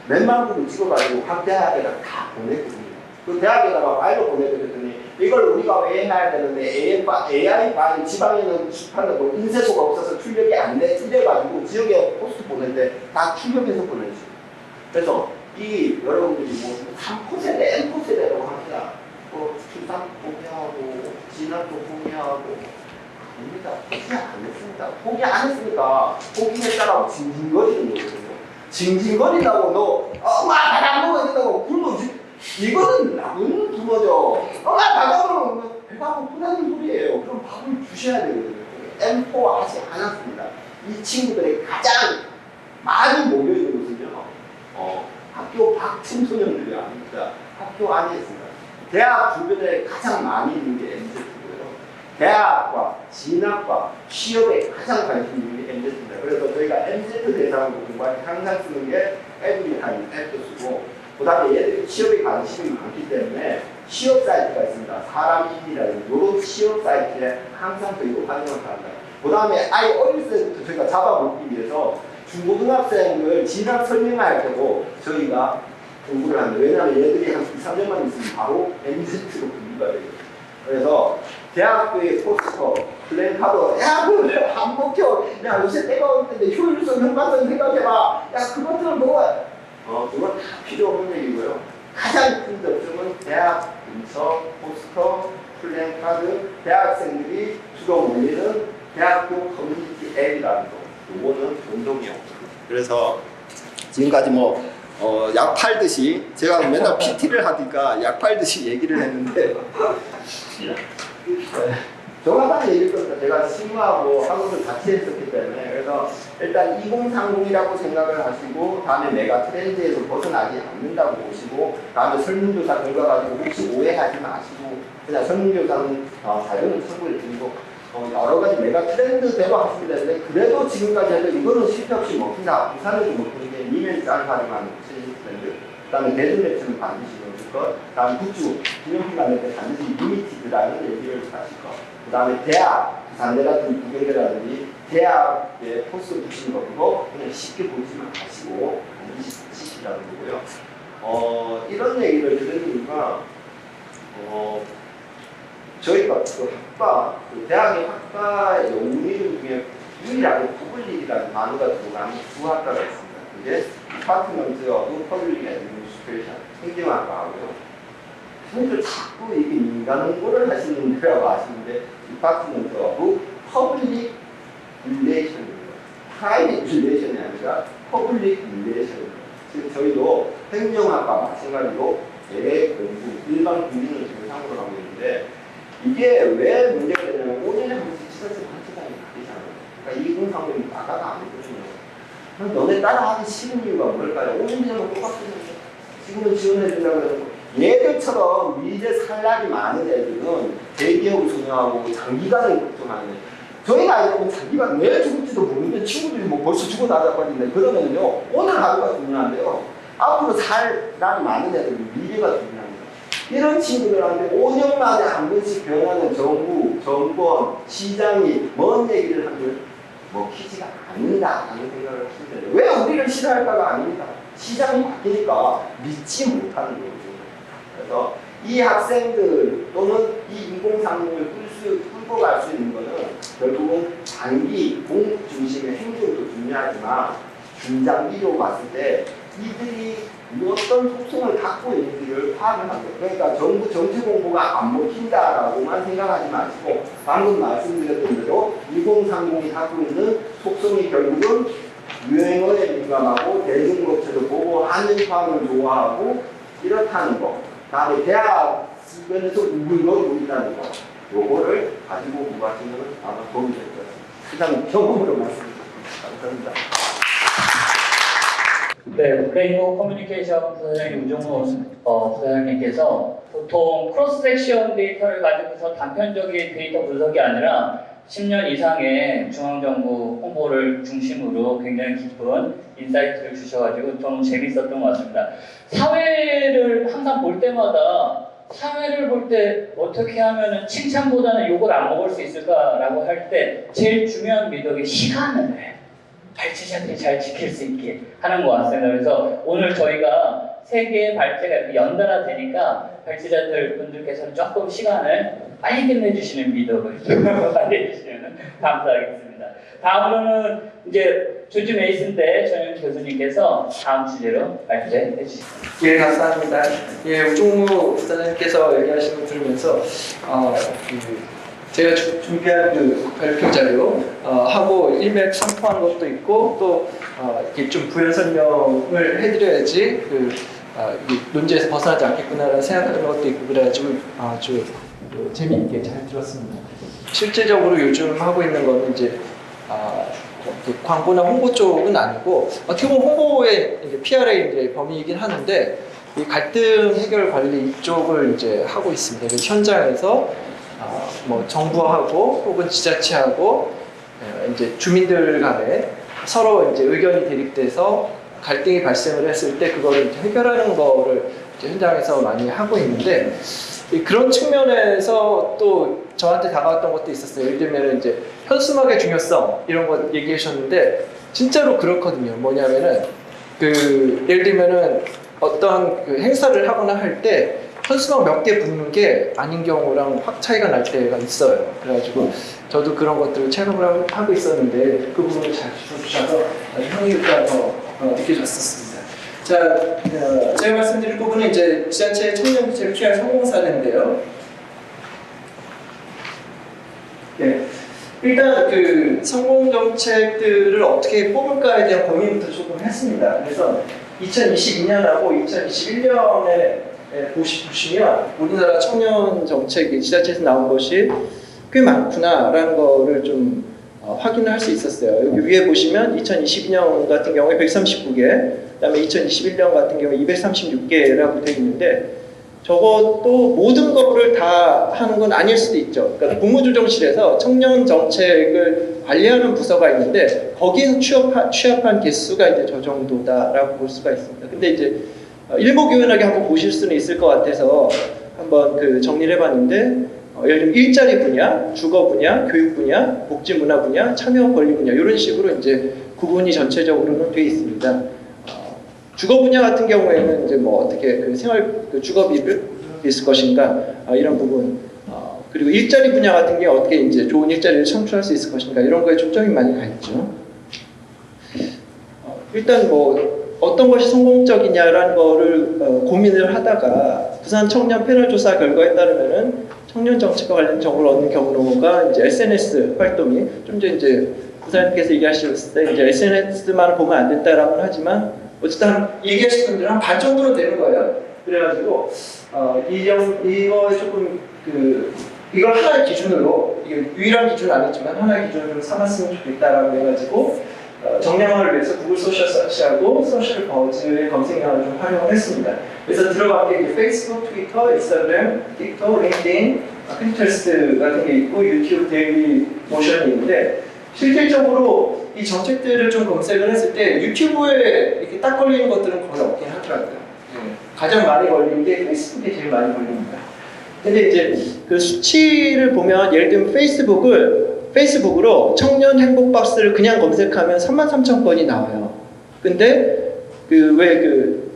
S6: 몇만 부를 찍어가지고 각 대학에다 다 보냈거든요. 그 대학에다가 파일로 보내드렸더니 이걸 우리가 왜 해야 되는데 AI 파일 지방에는 출판하고 인쇄소가 없어서 출력이 안 돼. 이래가지고 지역에 포스트 보낼 때 다 출력해서 보내주세요. 그래서 이 여러분들이 뭐 3포세대, N포세대라고 합니다. 출산도 포기하고 진학도 포기하고 아닙니다. 포기 안 했습니다. 포기 안 했으니까 포기했다라고 징징거리는 거거든요. 징징거린다고 너 엄마 밥 먹어야 된다고 굶어 이거는 나쁜 부모죠. 엄마 밥 먹으면 배가 고프다는 소리예요. 그럼 밥을 주셔야 되거든요. 엠포하지 않았습니다. 이 친구들이 가장 많이 모여있는 곳은요. 학교 밖 청소년들이 아닙니다. 학교 안에 있습니다. 대학 주변에 가장 많이 있는 게 MZ고요. 대학과 진학과 취업에 가장 관심 있는 게 MZ입니다. 그래서 저희가 MZ 대상으로 공부할 때 항상 쓰는 게 앱이라는 앱도 쓰고, 그 다음에 얘들이 취업에 관심이 많기 때문에 취업 사이트가 있습니다. 사람인이라는 이런 취업 사이트에 항상 저희도 활용을 합니다. 그 다음에 아예 어릴 때부터 저희가 잡아먹기 위해서 중고등학생을 진학 설명할 때도 저희가 공부를 합니다. 왜냐하면 얘들이 한 2, 3년만 있으면 바로 MZ로 분류가 돼요. 그래서 대학교의 포스터, 플랜카드, 야, 그안 먹혀. 야, 요새 때가 올 텐데 효율성 현관성 생각해봐. 야, 그것들은 뭐가? 그건 다 필요 없는 얘기고요. 가장 큰 접점은 대학 근처 포스터, 플랜카드, 대학생들이 주로 올리는 대학교 커뮤니티 앱이라는 거. 요거는 운동이요. 그래서 지금까지 약 팔듯이 제가 맨날 PT를 하니까 약 팔듯이 얘기를 했는데 정확한 얘기일 겁니다. 제가 심화하고 학업을 같이 했었기 때문에. 그래서 일단 2030이라고 생각을 하시고, 다음에 메가 트렌드에서 벗어나지 않는다고 보시고, 다음에 설문조사 결과 가지고 혹시 오해하지 마시고, 그냥 설문조사는 자료는 참고해 드리고, 여러 가지 메가 트렌드대로 하시면 되는데, 그래도 지금까지 해도 이거는 실패 없이 먹힌다. 부산에도 먹히는 게 이면지 알파리만 트렌드, 그 다음에 대전 매출은 반드시 넣을 것, 그 다음에 굿즈, 기념품 만들 때 반드시 리미티드라는 얘기를 하실 것, 그 다음에 대학, 부산대라든지 부경대라든지 대학에 포스를 붙이는 거고, 그냥 쉽게 보지만 마시고 반드시 붙이시라는 거고요. 이런 얘기를 들은 이유가, 저희가 그 학과, 그 대학의 학과의 연구 이름 중에 유일하게 퍼블릭이라는 단어가 들어가는 두 학과가 있습니다. 그게 디파트먼트 오브 퍼블릭 애드미니스트레이션, 행정학과고요. 선생님들 자꾸 이게 인간 공부를 하시는 데라고 하시는데, 디파트먼트 오브 퍼블릭 릴레이션입니다. 프라이빗 릴레이션이 아니라 퍼블릭 릴레이션입니다. 지금 저희도 행정학과 마찬가지로 대외 공부, 일반 국민을 대상으로 하고 있는데, 이게 왜 문제가 되냐면 5년에 한 번씩 지자체 단체장이 바뀌잖아요. 그러니까 2030이 나가가 아니거든요. 너네 따라하기 싫은 이유가 뭘까요? 5년 전에 똑같은데 지금은 지원해준다고 해서 얘들처럼 미래 살 날이 많은 애들은 대기업을 소유하고 장기간을 걱정하는 애. 저희가 알고 장기간 왜 죽을지도 모르는데 친구들이 벌써 죽어 나가버리는데, 그러면요 오늘 하루가 중요한데요. 앞으로 살 날이 많은 애들은 미래가 중요합니다. 이런 친구들한테 5년 만에 한 번씩 변하는 정부, 정권, 시장이 뭔 얘기를 하면 먹히지가 않는다라는 생각을 하시는데, 왜 우리를 싫어할까가 아닙니다. 시장이 바뀌니까 믿지 못하는 거죠. 그래서 이 학생들 또는 이 2030을 끌고 갈 수 있는 것은 결국은 단기 공급 중심의 행정도 중요하지만 중장기로 봤을 때 이들이 어떤 속성을 갖고 있는지를 파악을 합니다. 그러니까 정부 정치 공부가 안 먹힌다라고만 생각하지 마시고, 방금 말씀드렸던 대로 2030이 갖고 있는 속성이 결국은 유행어에 민감하고 대중업체도 보고 한인파를 좋아하고 이렇다는 거, 다음에 대학 주변에서 우글거리고 있다는 거, 요거를 가지고 공부하시면 아마 도움이 될 것 같습니다. 일단 경험으로 말씀드립니다. 감사합니다.
S1: 네, 브레인보 커뮤니케이션 부사장님 우종호 부사장님께서 보통 크로스 섹션 데이터를 가지고서 단편적인 데이터 분석이 아니라 10년 이상의 중앙정부 홍보를 중심으로 굉장히 깊은 인사이트를 주셔가지고 좀 재밌었던 것 같습니다. 사회를 항상 볼 때마다 사회를 볼 때 어떻게 하면은 칭찬보다는 욕을 안 먹을 수 있을까라고 할 때 제일 중요한 미덕이 시간을 발제자들이 잘 지킬 수 있게 하는 것 같습니다. 그래서 오늘 저희가 세 개의 발제가 이렇게 연달아 되니까 발제자들 분들께서는 조금 시간을 빨리 끝내주시는 미덕을 빨리 해주시면 감사하겠습니다. 다음으로는 이제 조지 메이슨 때 전현 교수님께서 다음 주제로 발제해 주시죠.
S7: 예, 감사합니다. 예, 우종우 부사장님께서 얘기하시는 거 들으면서 제가 준비한 그 발표 자료 하고 일맥상통하는 것도 있고 또 이렇게 좀 부연 설명을 해드려야지 이 논제에서 벗어나지 않겠구나라는 생각하는 것도 있고 그래가지고 아주 재미있게 잘 들었습니다. 실제적으로 요즘 하고 있는 거는 이제 광고나 홍보 쪽은 아니고 어떻게 보면 홍보의 이제 PR의 이제 범위이긴 하는데 이 갈등 해결 관리 이쪽을 이제 하고 있습니다. 그래서 현장에서 뭐 정부하고 혹은 지자체하고 이제 주민들 간에 서로 이제 의견이 대립돼서 갈등이 발생을 했을 때 그거를 이제 해결하는 거를 이제 현장에서 많이 하고 있는데 그런 측면에서 또 저한테 다가왔던 것도 있었어요. 예를 들면 이제 현수막의 중요성 이런 거 얘기하셨는데 진짜로 그렇거든요. 뭐냐면은 예를 들면은 어떤 그 행사를 하거나 할 때 현수막 몇 개 붙는 게 아닌 경우랑 확 차이가 날 때가 있어요. 그래가지고 저도 그런 것들을 체험을 하고 있었는데 그 부분을 잘 짚어주셔서 흥미가 더 느껴졌었습니다. 자, 제가 말씀드릴 부분은 이제 지자체 청년정책 PR 성공 사례인데요. 네. 일단 그 성공 정책들을 어떻게 뽑을까에 대한 고민부터 조금 했습니다. 그래서 2022년하고 2021년에 보시면 우리나라 청년 정책이 지자체에서 나온 것이 꽤 많구나라는 거를 좀 확인을 할 수 있었어요. 여기 위에 보시면 2022년 같은 경우에 139개, 그다음에 2021년 같은 경우에 236개라고 되어 있는데 저것도 모든 거를 다 하는 건 아닐 수도 있죠. 그러니까 국무조정실에서 청년 정책을 관리하는 부서가 있는데 거기에서 취합한 개수가 이제 저 정도다라고 볼 수가 있습니다. 근데 이제 일목요연하게 한번 보실 수는 있을 것 같아서 한번 정리를 해봤는데 예를 들면 일자리 분야, 주거 분야, 교육 분야, 복지 문화 분야, 참여 권리 분야 이런 식으로 이제 구분이 전체적으로는 되어 있습니다. 주거 분야 같은 경우에는 이제 뭐 어떻게 주거비를 있을 것인가 이런 부분 그리고 일자리 분야 같은 게 어떻게 이제 좋은 일자리를 창출할 수 있을 것인가 이런 거에 초점이 많이 가 있죠. 일단 뭐 어떤 것이 성공적이냐라는 거를 고민을 하다가 부산 청년 패널 조사 결과에 따르면은 청년 정책과 관련 정보를 얻는 경로가 이제 SNS 활동이 좀 전에 이제 부사님께서 얘기하셨을 때 이제 SNS만 보면 안 된다라고는 하지만 어쨌든 얘기하신 분들은 한 반 정도는 되는 거예요. 그래가지고 이거에 조금 이걸 하나의 기준으로 이게 유일한 기준은 아니지만 하나의 기준으로 삼았으면 좋겠다라고 해가지고 정량화를 위해서 구글 소셜 서치하고 소셜 버즈의 검색량을 좀 활용을 했습니다. 그래서 들어간 게 페이스북, 트위터, 인스타그램, 틱톡, 링크드인, 핀터레스트 같은 게 있고 유튜브, 데일리 모션이 있는데 실질적으로 이 정책들을 좀 검색을 했을 때 유튜브에 이렇게 딱 걸리는 것들은 거의 없긴 하더라고요. 가장 많이 걸리는 게 페이스북에 제일 많이 걸립니다. 근데 이제 그 수치를 보면 예를 들면 페이스북으로 청년 행복 박스를 그냥 검색하면 33,000건이 나와요. 근데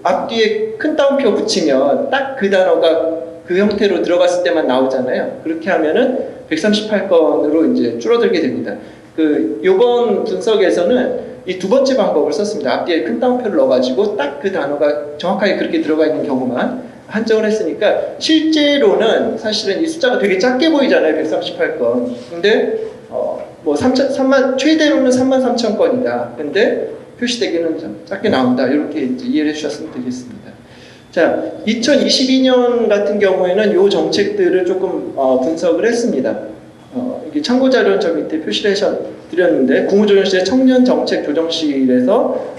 S7: 앞뒤에 큰 따옴표 붙이면 딱 그 단어가 그 형태로 들어갔을 때만 나오잖아요. 그렇게 하면은 138건으로 이제 줄어들게 됩니다. 요번 분석에서는 이 두 번째 방법을 썼습니다. 앞뒤에 큰 따옴표를 넣어가지고 딱 그 단어가 정확하게 그렇게 들어가 있는 경우만 한정을 했으니까 실제로는 사실은 이 숫자가 되게 작게 보이잖아요. 138건. 근데 최대로는 33,000건이다. 근데 표시되기는 좀 작게 나온다. 이렇게 이제 이해를 해주셨으면 되겠습니다. 자, 2022년 같은 경우에는 이 정책들을 조금 분석을 했습니다. 이게 참고 자료는 저 밑에 표시를 드렸는데 국무조정실의 청년정책조정실에서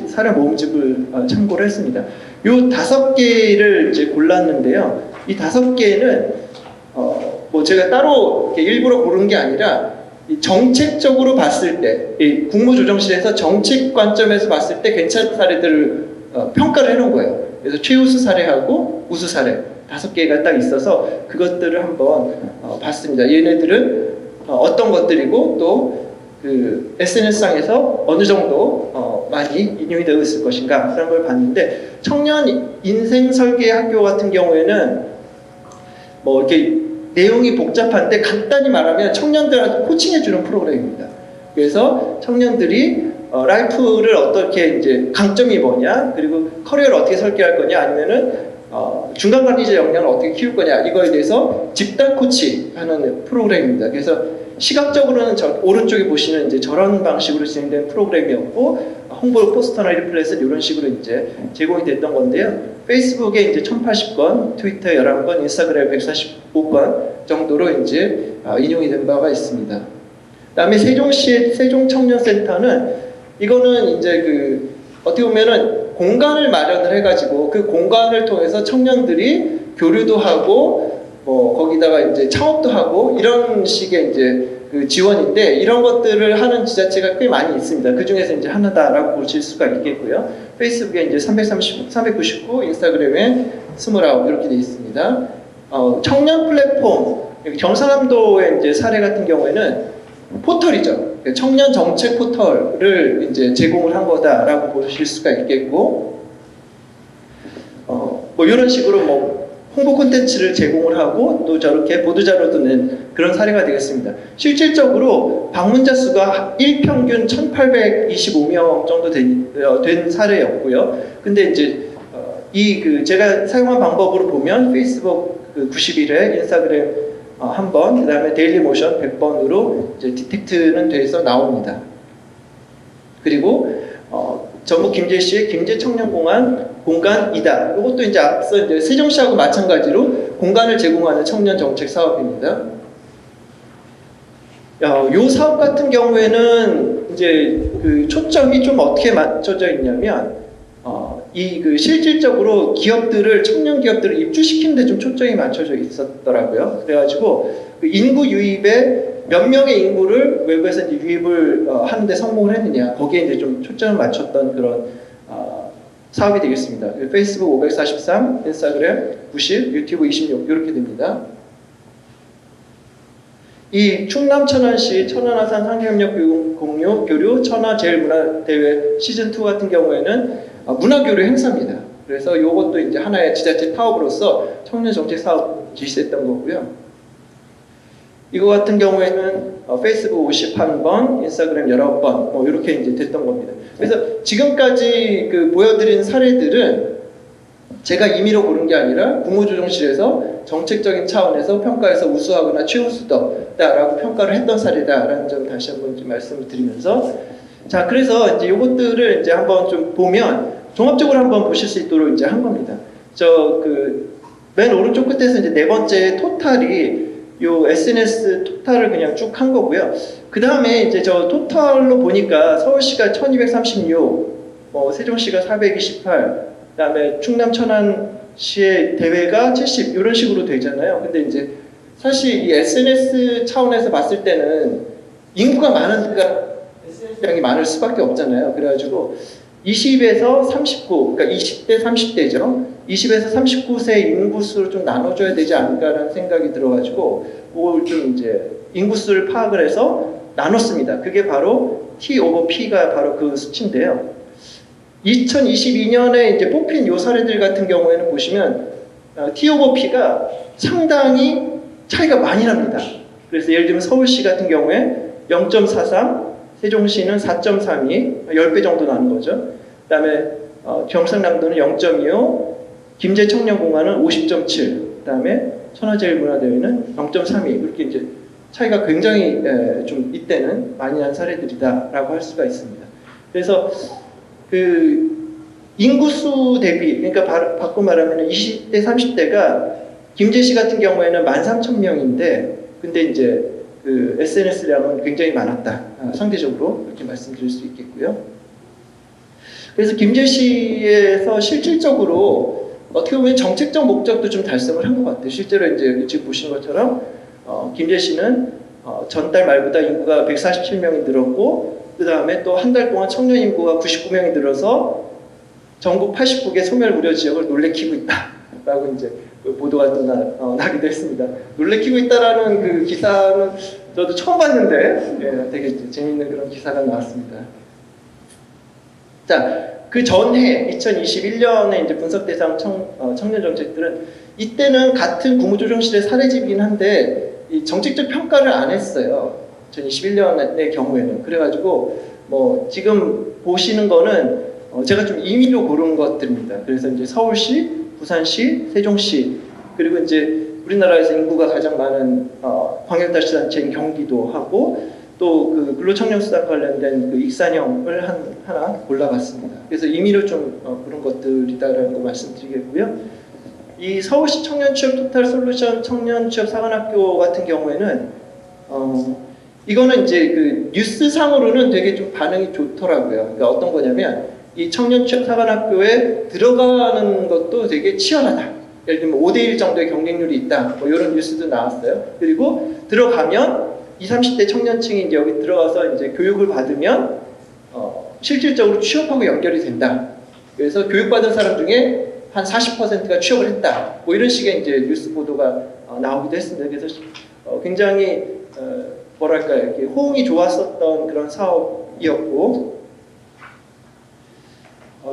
S7: 사례 모음집을 참고를 했습니다. 요 5개를 이제 골랐는데요. 이 5개는 제가 따로 일부러 고른 게 아니라 정책적으로 봤을 때 이 국무조정실에서 정책 관점에서 봤을 때 괜찮은 사례들을 평가를 해놓은 거예요. 그래서 최우수 사례하고 우수 사례 5개가 딱 있어서 그것들을 한번 봤습니다. 얘네들은 어떤 것들이고 또 SNS상에서 어느 정도 많이 인용이 되어 있을 것인가 그런 걸 봤는데 청년 인생 설계 학교 같은 경우에는 이렇게 내용이 복잡한데 간단히 말하면 청년들한테 코칭해주는 프로그램입니다. 그래서 청년들이 라이프를 어떻게 이제 강점이 뭐냐 그리고 커리어를 어떻게 설계할 거냐 아니면은 중간 관리자 역량을 어떻게 키울 거냐 이거에 대해서 집단 코치하는 프로그램입니다. 그래서 시각적으로는 오른쪽에 보시는 이제 저런 방식으로 진행된 프로그램이었고 홍보 포스터나 리플렛은 이런 식으로 이제 제공이 됐던 건데요. 페이스북에 이제 1080건, 트위터 11건, 인스타그램 145건 정도로 이제 인용이 된 바가 있습니다. 그다음에 세종시의 세종청년센터는 이거는 이제 어떻게 보면은 공간을 마련을 해가지고 그 공간을 통해서 청년들이 교류도 하고 거기다가 이제 창업도 하고 이런 식의 이제 지원인데 이런 것들을 하는 지자체가 꽤 많이 있습니다. 그 중에서 이제 하나다라고 보실 수가 있겠고요. 페이스북에 이제 399, 인스타그램에 29 이렇게 되어 있습니다. 청년 플랫폼 경상남도의 이제 사례 같은 경우에는 포털이죠. 청년 정책 포털을 이제 제공을 한 거다라고 보실 수가 있겠고, 이런 식으로 홍보 콘텐츠를 제공을 하고 또 저렇게 보도자료도 낸 그런 사례가 되겠습니다. 실질적으로 방문자 수가 일평균 1,825명 정도 된 사례였고요. 근데 이제 제가 사용한 방법으로 보면 페이스북 91회, 인스타그램 한 번, 그 다음에 데일리 모션 100번으로 이제 디텍트는 돼서 나옵니다. 그리고 전북 김제시의 김제청년공간이다. 이것도 이제 앞서 이제 세종시하고 마찬가지로 공간을 제공하는 청년 정책 사업입니다. 요 사업 같은 경우에는 이제 초점이 좀 어떻게 맞춰져 있냐면 실질적으로 청년 기업들을 입주시키는 데 좀 초점이 맞춰져 있었더라고요. 그래가지고 인구 유입에 몇 명의 인구를 외부에서 이제 유입을 하는데 성공을 했느냐, 거기에 이제 좀 초점을 맞췄던 그런 사업이 되겠습니다. 페이스북 543, 인스타그램 90, 유튜브 26 이렇게 됩니다. 이 충남 천안시 천안아산 환경협력 공유 교류 천하제일문화대회 시즌2 같은 경우에는 문화교류 행사입니다. 그래서 이것도 이제 하나의 지자체 사업으로서 청년정책 사업実施했던 거고요. 이거 같은 경우에는 페이스북 51번, 인스타그램 19번 이렇게 이제 됐던 겁니다. 그래서 지금까지 보여드린 사례들은 제가 임의로 고른 게 아니라 국무조정실에서 정책적인 차원에서 평가해서 우수하거나 최우수다라고 평가를 했던 사례다라는 점 다시 한번 좀 말씀을 드리면서, 자, 그래서 이제 이것들을 이제 한번 좀 보면 종합적으로 한번 보실 수 있도록 이제 한 겁니다. 맨 오른쪽 끝에서 이제 네 번째 토탈이 요 SNS 토탈을 그냥 쭉 한 거고요. 그 다음에 이제 저 토탈로 보니까 서울시가 1236, 세종시가 428, 그 다음에 충남 천안시의 대회가 70 이런 식으로 되잖아요. 근데 이제 사실 이 SNS 차원에서 봤을 때는 인구가 많은 데가 SNS량이 많을 수밖에 없잖아요. 그래가지고 20에서 39, 그러니까 20대 30대죠. 20에서 39세 인구수를 좀 나눠줘야 되지 않을까라는 생각이 들어가지고 그걸 좀 이제 인구수를 파악을 해서 나눴습니다. 그게 바로 T/P가 바로 그 수치인데요. 2022년에 이제 뽑힌 요 사례들 같은 경우에는 보시면 T/P가 상당히 차이가 많이 납니다. 그래서 예를 들면 서울시 같은 경우에 0.43, 세종시는 4.32, 10배 정도 나는 거죠. 그 다음에 경상남도는 0.25, 김제청년공간은 50.7, 그 다음에 천하제일문화대회는 0.32 이렇게 이제 차이가 굉장히 좀 이때는 많이 난 사례들이다라고 할 수가 있습니다. 그래서 인구수 대비, 그러니까 바꿔 말하면 20대, 30대가 김제시 같은 경우에는 13,000명인데, 근데 이제 SNS량은 굉장히 많았다. 상대적으로 이렇게 말씀드릴 수 있겠고요. 그래서 김제시에서 실질적으로 어떻게 보면 정책적 목적도 좀 달성을 한 것 같아요. 실제로 이제 지금 보시는 것처럼 김제시는 전달 말보다 인구가 147명이 늘었고, 그 다음에 또 한 달 동안 청년 인구가 99명이 늘어서 전국 89개 소멸 우려 지역을 놀래키고 있다라고 이제 보도가 또 나기도 했습니다. 놀래키고 있다라는 그 기사는 저도 처음 봤는데 되게 재미있는 그런 기사가 나왔습니다. 자, 그 전해 2021년에 이제 분석 대상 청년 정책들은 이때는 같은 국무조정실의 사례집이긴 한데 이 정책적 평가를 안 했어요. 2021년의 경우에는. 그래가지고 지금 보시는 거는 제가 좀 임의로 고른 것들입니다. 그래서 이제 서울시, 부산시, 세종시, 그리고 이제 우리나라에서 인구가 가장 많은 광역단체인 경기도하고 또 그 근로청년수당 관련된 그 익산형을 하나 골라봤습니다. 그래서 임의로 좀 그런 것들이다라는 거 말씀드리겠고요. 이 서울시 청년취업 토탈솔루션 청년취업 사관학교 같은 경우에는 이거는 이제 그 뉴스상으로는 되게 좀 반응이 좋더라고요. 그러니까 어떤 거냐면 이 청년취업 사관학교에 들어가는 것도 되게 치열하다. 예를 들면 5대1 정도의 경쟁률이 있다. 뭐 이런 뉴스도 나왔어요. 그리고 들어가면 20, 30대 청년층이 이제 여기 들어가서 이제 교육을 받으면 실질적으로 취업하고 연결이 된다. 그래서 교육받은 사람 중에 한 40%가 취업을 했다. 뭐 이런 식의 이제 뉴스 보도가 나오기도 했습니다. 그래서 굉장히 뭐랄까요, 이렇게 호응이 좋았었던 그런 사업이었고,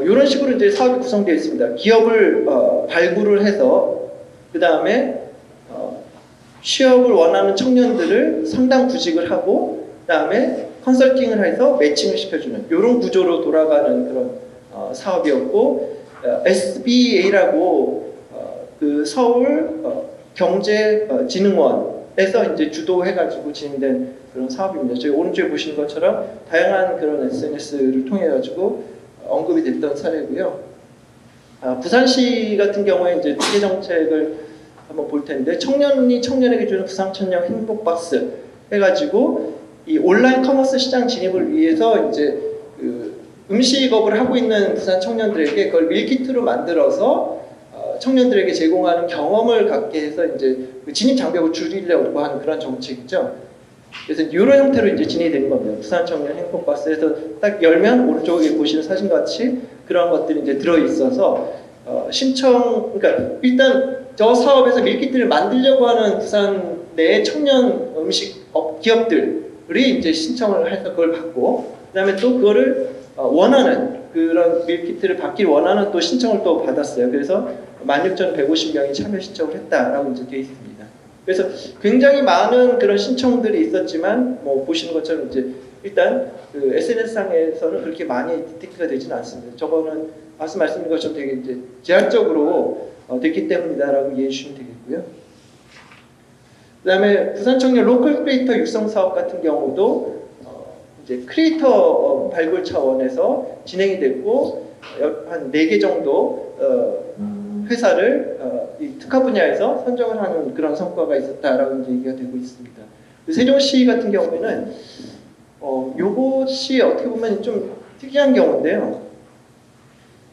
S7: 이런 식으로 이제 사업이 구성되어 있습니다. 기업을 발굴을 해서 그 다음에 취업을 원하는 청년들을 상담 구직을 하고 그 다음에 컨설팅을 해서 매칭을 시켜주는 이런 구조로 돌아가는 그런 사업이었고, SBA라고 그 서울 경제진흥원에서 이제 주도해가지고 진행된 그런 사업입니다. 저희 오른쪽에 보시는 것처럼 다양한 그런 SNS를 통해 가지고 언급이 됐던 사례고요. 부산시 같은 경우에 이제 특례 정책을 한번 볼 텐데, 청년이 청년에게 주는 부산청년 행복박스 해가지고 이 온라인 커머스 시장 진입을 위해서 이제 그 음식업을 하고 있는 부산 청년들에게 그걸 밀키트로 만들어서 청년들에게 제공하는 경험을 갖게 해서 이제 그 진입 장벽을 줄이려고 하는 그런 정책이죠. 그래서 이런 형태로 이제 진행이 되는 겁니다. 부산 청년 행복박스에서 딱 열면 오른쪽에 보시는 사진 같이 그런 것들이 이제 들어 있어서 그러니까 일단 저 사업에서 밀키트를 만들려고 하는 부산 내 청년 음식업 기업들이 이제 신청을 해서 그걸 받고, 그다음에 또 그거를 원하는 그런 밀키트를 받기를 원하는 또 신청을 또 받았어요. 그래서 16,150명이 참여 신청을 했다라고 이제 되어 있습니다. 그래서 굉장히 많은 그런 신청들이 있었지만 뭐 보시는 것처럼 이제 일단 그 SNS상에서는 그렇게 많이 디텍트가 되지는 않습니다. 저거는 말씀드린 것처럼 되게 이제 제한적으로 됐기 때문이다라고 이해해 주시면 되겠고요. 그다음에 부산 청년 로컬 크리에이터 육성 사업 같은 경우도 이제 크리에이터 발굴 차원에서 진행이 됐고 한 4개 정도 회사를 이 특화 분야에서 선정을 하는 그런 성과가 있었다라고 이제 얘기가 되고 있습니다. 세종시 같은 경우에는 요것이 어떻게 보면 좀 특이한 경우인데요.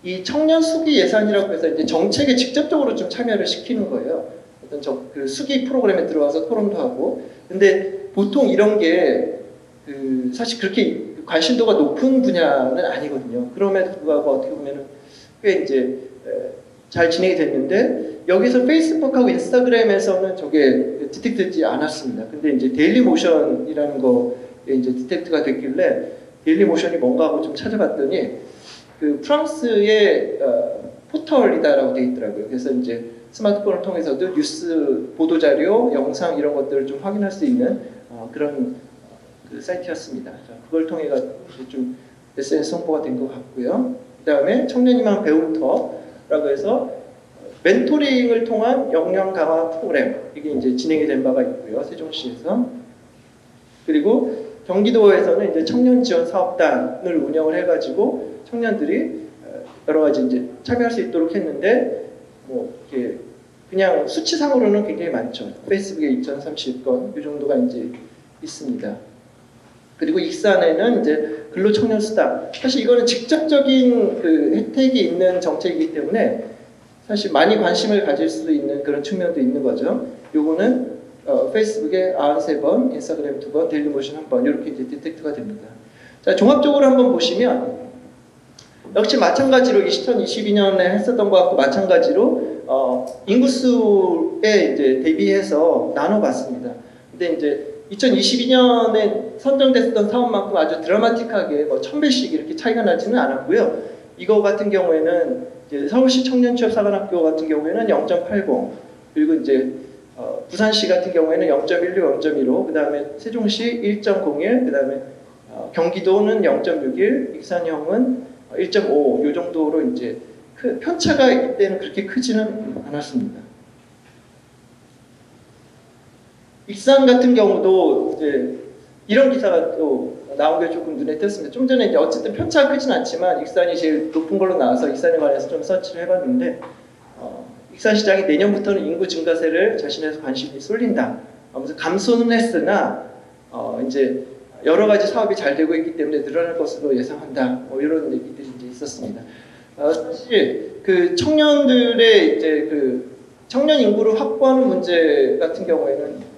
S7: 이 청년 수기 예산이라고 해서 이제 정책에 직접적으로 좀 참여를 시키는 거예요. 어떤 그 수기 프로그램에 들어와서 토론도 하고. 근데 보통 이런 게 그 사실 그렇게 관심도가 높은 분야는 아니거든요. 그럼에도 불구하고 어떻게 보면은 꽤 이제 잘 진행이 됐는데, 여기서 페이스북하고 인스타그램에서는 저게 디텍트되지 않았습니다. 근데 이제 데일리 모션이라는 거에 이제 디텍트가 됐길래 데일리 모션이 뭔가 하고 좀 찾아봤더니 그 프랑스의 포털이다라고 되어 있더라고요. 그래서 이제 스마트폰을 통해서도 뉴스 보도 자료, 영상 이런 것들을 좀 확인할 수 있는 그런 그 사이트였습니다. 그걸 통해 가지고 좀 SNS 홍보가 된 것 같고요. 그다음에 청년희망 배움터라고 해서 멘토링을 통한 역량 강화 프로그램, 이게 이제 진행이 된 바가 있고요. 세종시에서. 그리고 경기도에서는 이제 청년 지원 사업단을 운영을 해가지고 청년들이 여러 가지 이제 참여할 수 있도록 했는데, 뭐 이렇게 그냥 수치상으로는 굉장히 많죠. 페이스북에 2,030건 이 정도가 이제 있습니다. 그리고 익산에는 이제 근로청년수당, 사실 이거는 직접적인 그 혜택이 있는 정책이기 때문에 사실 많이 관심을 가질 수 있는 그런 측면도 있는 거죠. 요거는 페이스북에 93번, 인스타그램 2번, 데일리모션 1번 이렇게 이제 디텍트가 됩니다. 자, 종합적으로 한번 보시면 역시 마찬가지로 2022년에 했었던 것 같고 마찬가지로 인구수에 이제 대비해서 나눠봤습니다. 근데 이제 2022년에 선정됐던 사업만큼 아주 드라마틱하게 뭐 1000배씩 이렇게 차이가 나지는 않았고요. 이거 같은 경우에는 이제 서울시 청년취업사관학교 같은 경우에는 0.80, 그리고 이제 부산시 같은 경우에는 0.16, 0.15, 그 다음에 세종시 1.01, 그 다음에 경기도는 0.61, 익산형은 1.5, 이 정도로 이제 편차가 이때는 그렇게 크지는 않았습니다. 익산 같은 경우도 이제 이런 기사가 또 나온 게 조금 눈에 띄었습니다. 좀 전에 이제 어쨌든 편차가 크진 않지만 익산이 제일 높은 걸로 나와서 익산에 관해서 좀 서치를 해봤는데 익산시장이 내년부터는 인구 증가세를 자신에서 관심이 쏠린다. 하면서 감소는 했으나 이제 여러 가지 사업이 잘 되고 있기 때문에 늘어날 것으로 예상한다. 뭐 이런 얘기들이 이제 있었습니다. 사실 그 청년들의 이제 그 청년 인구를 확보하는 문제 같은 경우에는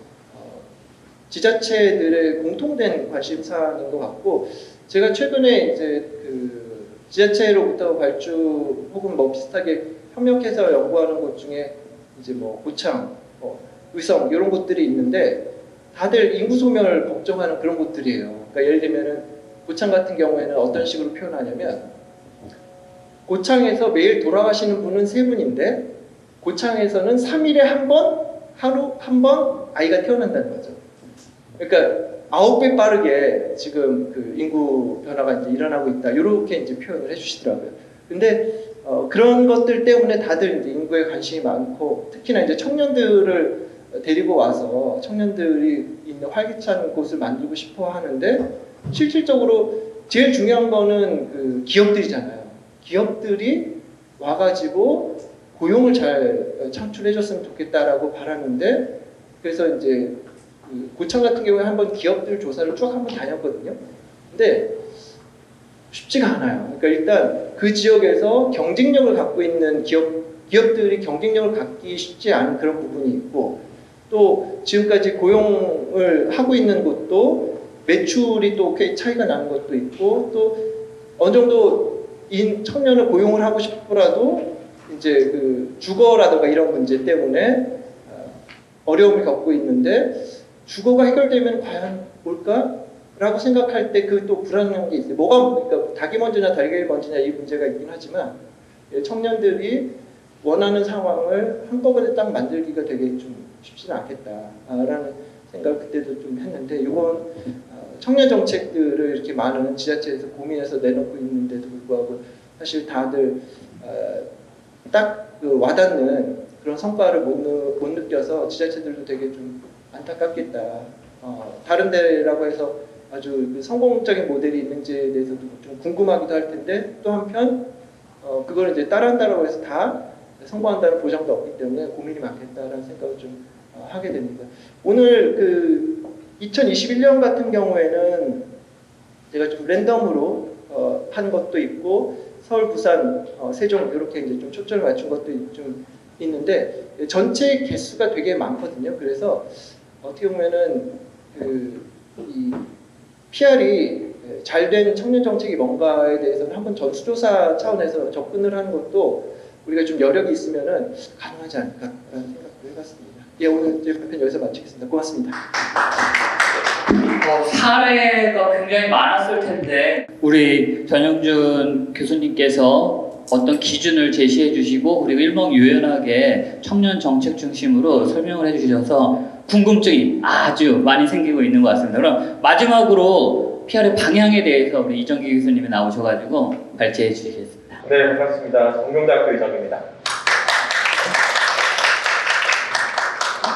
S7: 지자체들의 공통된 관심사인 것 같고, 제가 최근에 이제 그 지자체로부터 발주 혹은 뭐 비슷하게 협력해서 연구하는 곳 중에 이제 뭐 고창, 의성 이런 곳들이 있는데 다들 인구 소멸을 걱정하는 그런 곳들이에요. 그러니까 예를 들면은 고창 같은 경우에는 어떤 식으로 표현하냐면 고창에서 매일 돌아가시는 분은 3분인데 고창에서는 3일에 한 번, 하루 한 번 아이가 태어난다는 거죠. 그러니까 9배 빠르게 지금 그 인구 변화가 이제 일어나고 있다. 이렇게 이제 표현을 해주시더라고요. 근데 그런 것들 때문에 다들 이제 인구에 관심이 많고, 특히나 이제 청년들을 데리고 와서 청년들이 있는 활기찬 곳을 만들고 싶어 하는데, 실질적으로 제일 중요한 거는 그 기업들이잖아요. 기업들이 와가지고 고용을 잘 창출해줬으면 좋겠다라고 바라는데, 그래서 이제 그 고창 같은 경우에 한번 기업들 조사를 쭉 한번 다녔거든요. 근데 쉽지가 않아요. 그러니까 일단 그 지역에서 경쟁력을 갖고 있는 기업들이 경쟁력을 갖기 쉽지 않은 그런 부분이 있고, 또 지금까지 고용을 하고 있는 곳도 매출이 또 꽤 차이가 나는 것도 있고, 또 어느 정도 청년을 고용을 하고 싶더라도 이제 그 주거라든가 이런 문제 때문에 어려움을 겪고 있는데, 주거가 해결되면 과연 올까? 라고 생각할 때 그 또 불안한 게 있어요. 그러니까 닭이 먼저냐 달걀이 먼저냐 이 문제가 있긴 하지만, 청년들이 원하는 상황을 한꺼번에 딱 만들기가 되게 좀 쉽지는 않겠다라는 생각을 그때도 좀 했는데, 이번 청년 정책들을 이렇게 많은 지자체에서 고민해서 내놓고 있는데도 불구하고 사실 다들 딱 그 와닿는 그런 성과를 못 느껴서 지자체들도 되게 좀 안타깝겠다. 다른 데라고 해서 아주 그 성공적인 모델이 있는지에 대해서도 좀 궁금하기도 할 텐데, 또 한편 그걸 이제 따라한다고 해서 다 성공한다는 보장도 없기 때문에 고민이 많겠다라는 생각을 좀 하게 됩니다. 오늘 그 2021년 같은 경우에는 제가 좀 랜덤으로 한 것도 있고, 서울, 부산, 세종 이렇게 이제 좀 초점을 맞춘 것도 좀 있는데, 전체 개수가 되게 많거든요. 그래서 어떻게 보면은 이 PR이 잘된 청년 정책이 뭔가에 대해서는 한번 전수조사 차원에서 접근을 하는 것도 우리가 좀 여력이 있으면은 가능하지 않을까라는 생각을 해봤습니다. 예, 오늘 제 발표는 여기서 마치겠습니다. 고맙습니다.
S1: 사례가 굉장히 많았을 텐데 우리 전영준 교수님께서 어떤 기준을 제시해 주시고, 그리고 일목요연하게 청년 정책 중심으로 설명을 해 주셔서 궁금증이 아주 많이 생기고 있는 것 같습니다. 그럼 마지막으로 PR의 방향에 대해서 우리 이정기 교수님이 나오셔가지고 발제해 주시겠습니다.
S8: 네, 반갑습니다. 성경대학교 이정기입니다.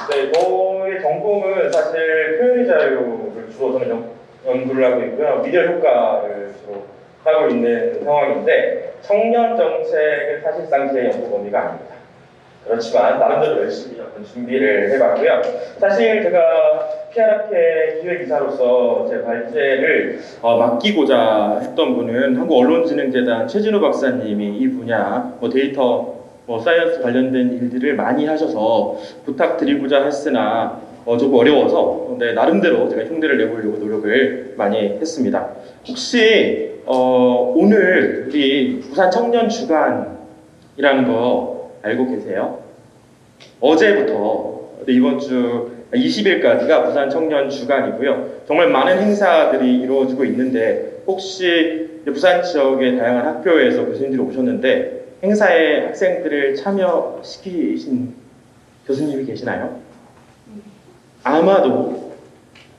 S8: 네, 저의 전공은 사실 표현의 자유를 주로 저는 연구를 하고 있고요. 미디어 효과를 주로 하고 있는 상황인데, 청년 정책은 사실상 제 연구 범위가 아닙니다. 그렇지만 나름대로 열심히 준비를 해봤고요. 사실 제가 PR학회 기획이사로서 제 발제를 맡기고자 했던 분은 한국언론진흥재단 최진우 박사님이 이 분야 데이터 사이언스 관련된 일들을 많이 하셔서 부탁드리고자 했으나 조금 어려워서 나름대로 제가 흉내를 내보려고 노력을 많이 했습니다. 혹시 오늘 우리 부산 청년 주간이라는 거 알고 계세요? 어제부터 이번 주 20일까지가 부산 청년 주간이고요. 정말 많은 행사들이 이루어지고 있는데, 혹시 부산 지역의 다양한 학교에서 교수님들이 오셨는데 행사에 학생들을 참여시키신 교수님이 계시나요? 아마도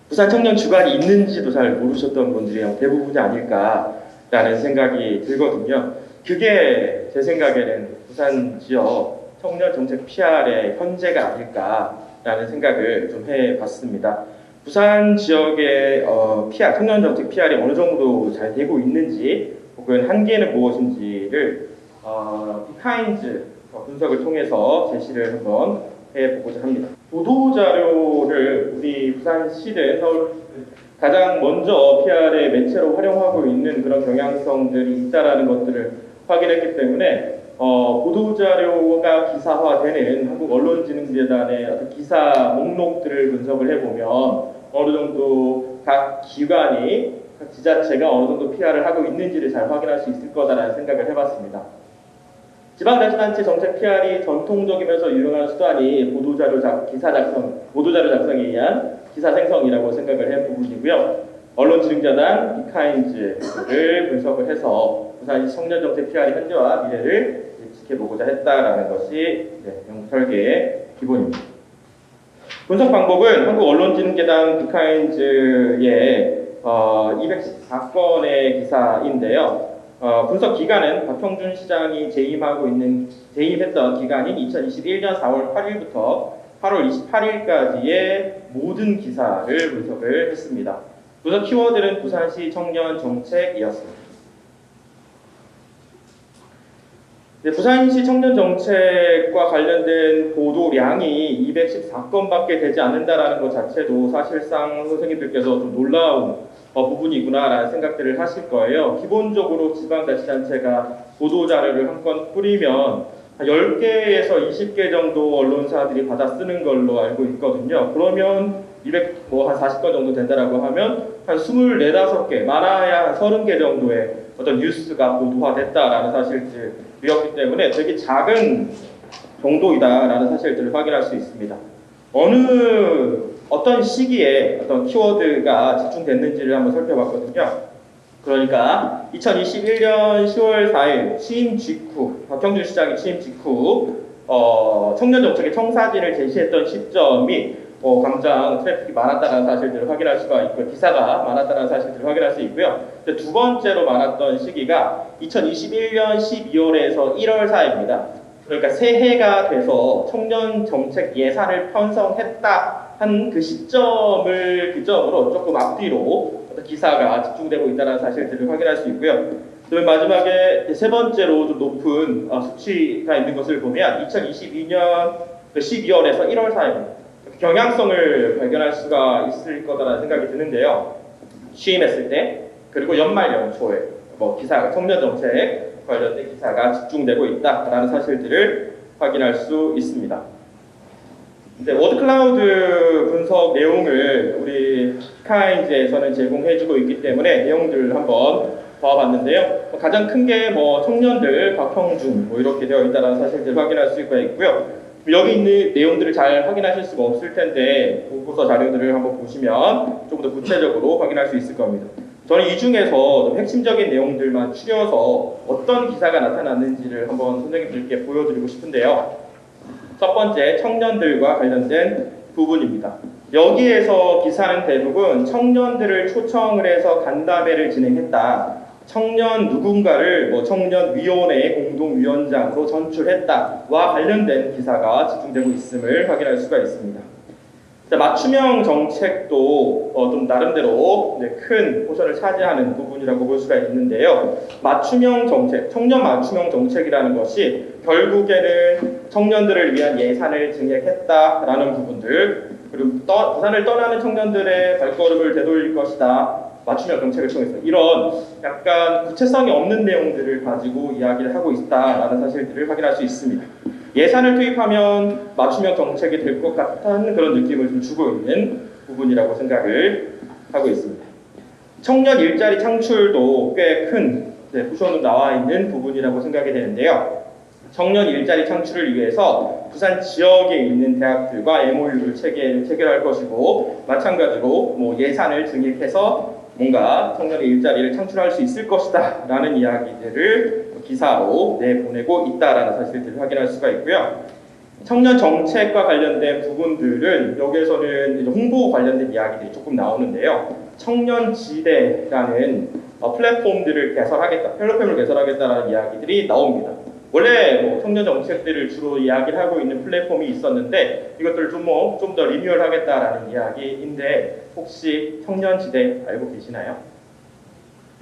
S8: 부산 청년 주간이 있는지도 잘 모르셨던 분들이 대부분이 아닐까라는 생각이 들거든요. 그게 제 생각에는 부산 지역 청년 정책 PR의 현재가 아닐까라는 생각을 좀 해봤습니다. 부산 지역의 PR, 청년 정책 PR이 어느 정도 잘 되고 있는지 혹은 한계는 무엇인지를 비카인즈 분석을 통해서 제시를 한번 해보고자 합니다. 보도자료를 우리 부산시든 가장 먼저 PR의 매체로 활용하고 있는 그런 경향성들이 있다라는 것들을 확인했기 때문에 보도자료가 기사화되는 한국언론진흥재단의 어떤 기사 목록들을 분석을 해보면 어느 정도 각 기관이, 각 지자체가 어느 정도 PR을 하고 있는지를 잘 확인할 수 있을 거다라는 생각을 해봤습니다. 지방자치단체 정책 PR이 전통적이면서 유용한 수단이 보도자료 작성에 의한 기사 생성이라고 생각을 한 부분이고요. 언론진흥재단 비카인즈를 분석을 해서 부산시 청년정책 PR의 현재와 미래를 지켜보고자 했다라는 것이 연구 설계의 기본입니다. 분석 방법은 한국언론진흥재단 비카인즈의 214건의 기사인데요. 분석 기간은 박형준 시장이 재임했던 기간인 2021년 4월 8일부터 8월 28일까지의 모든 기사를 분석을 했습니다. 분석 키워드는 부산시 청년 정책이었습니다. 부산시 청년 정책과 관련된 보도량이 214건밖에 되지 않는다라는 것 자체도 사실상 선생님들께서 좀 놀라운 부분이구나라는 생각들을 하실 거예요. 기본적으로 지방자치단체가 보도자료를 한 건 뿌리면 10개에서 20개 정도 언론사들이 받아 쓰는 걸로 알고 있거든요. 그러면 한 40건 정도 된다라고 하면 한 24, 5개, 많아야 한 30개 정도의 어떤 뉴스가 보도화됐다라는 사실들이었기 때문에 되게 작은 정도이다라는 사실들을 확인할 수 있습니다. 어떤 시기에 어떤 키워드가 집중됐는지를 한번 살펴봤거든요. 그러니까 2021년 10월 4일 취임 직후, 박형준 시장이 취임 직후 청년 정책의 청사진을 제시했던 시점이 당장 트래픽이 많았다는 사실들을 확인할 수가 있고 기사가 많았다는 사실들을 확인할 수 있고요. 두 번째로 많았던 시기가 2021년 12월에서 1월 사이입니다. 그러니까 새해가 돼서 청년 정책 예산을 편성했다 한 그 시점을 기점으로 조금 앞뒤로 기사가 집중되고 있다는 사실들을 확인할 수 있고요. 그리고 마지막에 세 번째로 좀 높은 수치가 있는 것을 보면 2022년 12월에서 1월 사이입니다. 경향성을 발견할 수가 있을 거다라는 생각이 드는데요. 취임했을 때 그리고 연말 연초에 기사가 청년 정책 관련된 기사가 집중되고 있다라는 사실들을 확인할 수 있습니다. 워드클라우드 분석 내용을 우리 비카인즈에서는 제공해주고 있기 때문에 내용들을 한번 봐봤는데요. 가장 큰 게 청년들, 박형준 이렇게 되어 있다는 사실들을 확인할 수가 있고요. 여기 있는 내용들을 잘 확인하실 수가 없을 텐데 보고서 자료들을 한번 보시면 조금 더 구체적으로 확인할 수 있을 겁니다. 저는 이 중에서 좀 핵심적인 내용들만 추려서 어떤 기사가 나타났는지를 한번 선생님들께 보여드리고 싶은데요. 첫 번째, 청년들과 관련된 부분입니다. 여기에서 기사는 대부분 청년들을 초청을 해서 간담회를 진행했다. 청년 누군가를 청년위원회의 공동위원장으로 전출했다와 관련된 기사가 집중되고 있음을 확인할 수가 있습니다. 맞춤형 정책도 좀 나름대로 큰 포션을 차지하는 부분이라고 볼 수가 있는데요. 맞춤형 정책, 청년 맞춤형 정책이라는 것이 결국에는 청년들을 위한 예산을 증액했다라는 부분들, 그리고 부산을 떠나는 청년들의 발걸음을 되돌릴 것이다. 맞춤형 정책을 통해서 이런 약간 구체성이 없는 내용들을 가지고 이야기를 하고 있다라는 사실들을 확인할 수 있습니다. 예산을 투입하면 맞춤형 정책이 될 것 같다는 그런 느낌을 좀 주고 있는 부분이라고 생각을 하고 있습니다. 청년 일자리 창출도 꽤 큰 포션으로 나와 있는 부분이라고 생각이 되는데요. 청년 일자리 창출을 위해서 부산 지역에 있는 대학들과 MOU를 체결할 것이고 마찬가지로 예산을 증액해서 뭔가 청년의 일자리를 창출할 수 있을 것이다 라는 이야기들을 기사로 내보내고 있다라는 사실들을 확인할 수가 있고요. 청년 정책과 관련된 부분들은 여기에서는 홍보 관련된 이야기들이 조금 나오는데요. 청년지대라는 플랫폼들을 개설하겠다, 플랫폼을 개설하겠다라는 이야기들이 나옵니다. 원래 뭐 청년 정책들을 주로 이야기를 하고 있는 플랫폼이 있었는데 이것들을 좀 더 리뉴얼하겠다라는 이야기인데 혹시 청년지대 알고 계시나요?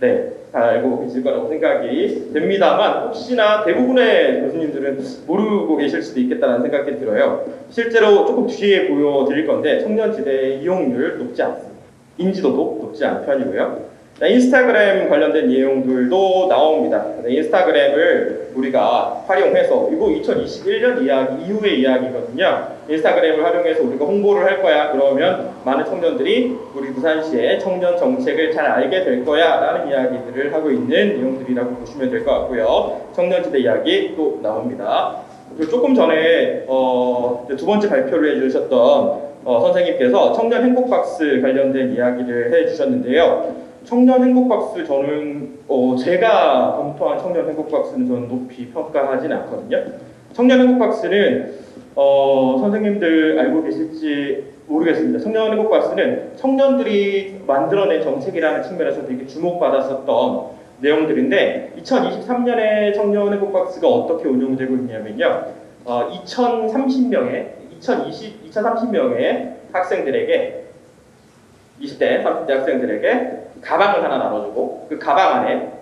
S8: 네, 잘 알고 계실 거라고 생각이 됩니다만 혹시나 대부분의 교수님들은 모르고 계실 수도 있겠다는 생각이 들어요. 실제로 조금 뒤에 보여드릴 건데 청년지대의 이용률 높지 않습니다. 인지도도 높지 않은 편이고요. 인스타그램 관련된 내용들도 나옵니다. 인스타그램을 우리가 활용해서 이거 2021년 이야기 이후의 이야기거든요. 인스타그램을 활용해서 우리가 홍보를 할 거야. 그러면 많은 청년들이 우리 부산시의 청년 정책을 잘 알게 될 거야 라는 이야기들을 하고 있는 내용들이라고 보시면 될 것 같고요. 청년지대 이야기 또 나옵니다. 그리고 조금 전에 두 번째 발표를 해주셨던 선생님께서 청년 행복박스 관련된 이야기를 해주셨는데요. 청년 행복박스 저는 제가 검토한 청년 행복박스는 저는 높이 평가하진 않거든요. 청년 행복박스는 선생님들 알고 계실지 모르겠습니다. 청년 행복박스는 청년들이 만들어낸 정책이라는 측면에서 되게 주목받았었던 내용들인데 2023년에 청년 행복박스가 어떻게 운영되고 있냐면요. 2030명의 학생들에게 20대, 30대 학생들에게 가방을 하나 나눠주고 그 가방 안에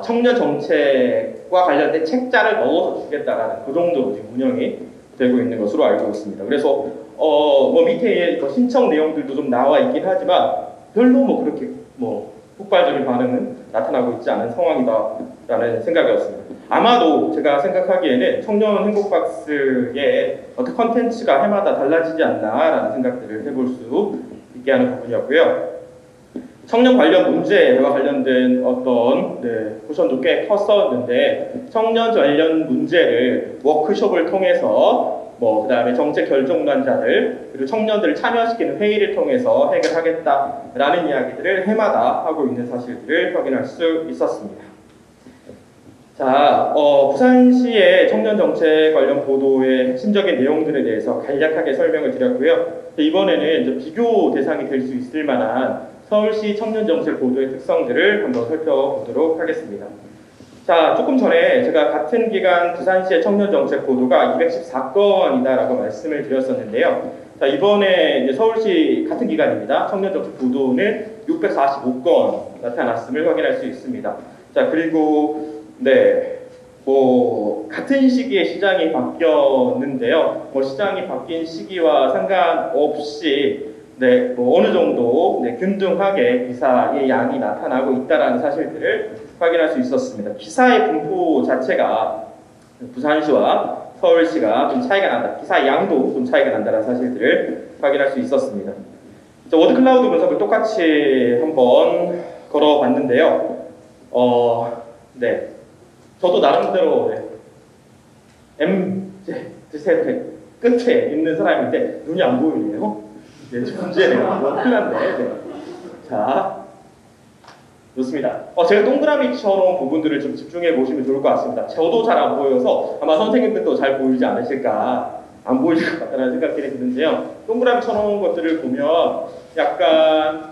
S8: 청년 정책과 관련된 책자를 넣어서 주겠다라는 그 정도로 지금 운영이 되고 있는 것으로 알고 있습니다. 그래서 뭐 밑에 신청 내용들도 좀 나와 있긴 하지만 별로 뭐 그렇게 뭐 폭발적인 반응은 나타나고 있지 않은 상황이다라는 생각이었습니다. 아마도 제가 생각하기에는 청년 행복박스의 어떤 컨텐츠가 해마다 달라지지 않나라는 생각들을 해볼 수 있게 하는 부분이었고요. 청년 관련 문제와 관련된 어떤 포션도 꽤 컸었는데 청년 관련 문제를 워크숍을 통해서 그다음에 정책 결정관자들 그리고 청년들을 참여시키는 회의를 통해서 해결하겠다라는 이야기들을 해마다 하고 있는 사실들을 확인할 수 있었습니다. 자, 부산시의 청년 정책 관련 보도의 핵심적인 내용들에 대해서 간략하게 설명을 드렸고요. 이번에는 이제 비교 대상이 될 수 있을 만한 서울시 청년정책 보도의 특성들을 한번 살펴보도록 하겠습니다. 자, 조금 전에 제가 같은 기간 부산시의 청년정책 보도가 214건이다라고 말씀을 드렸었는데요. 자, 이번에 이제 서울시 같은 기간입니다. 청년정책 보도는 645건 나타났음을 확인할 수 있습니다. 자, 그리고 같은 시기에 시장이 바뀌었는데요. 시장이 바뀐 시기와 상관없이 어느 정도 균등하게 기사의 양이 나타나고 있다는 사실들을 확인할 수 있었습니다. 기사의 분포 자체가 부산시와 서울시가 좀 차이가 난다. 기사의 양도 좀 차이가 난다는 사실들을 확인할 수 있었습니다. 워드클라우드 분석을 똑같이 한번 걸어봤는데요. 저도 나름대로 MZ 끝에 있는 사람인데 눈이 안 보이네요. 문제네요. 큰일 났네. 자, 좋습니다. 제가 동그라미처럼 부분들을 좀 집중해 보시면 좋을 것 같습니다. 저도 잘 안 보여서 아마 선생님들도 잘 보이지 않으실까, 안 보일 것 같다는 생각이 드는데요. 동그라미처럼 것들을 보면 약간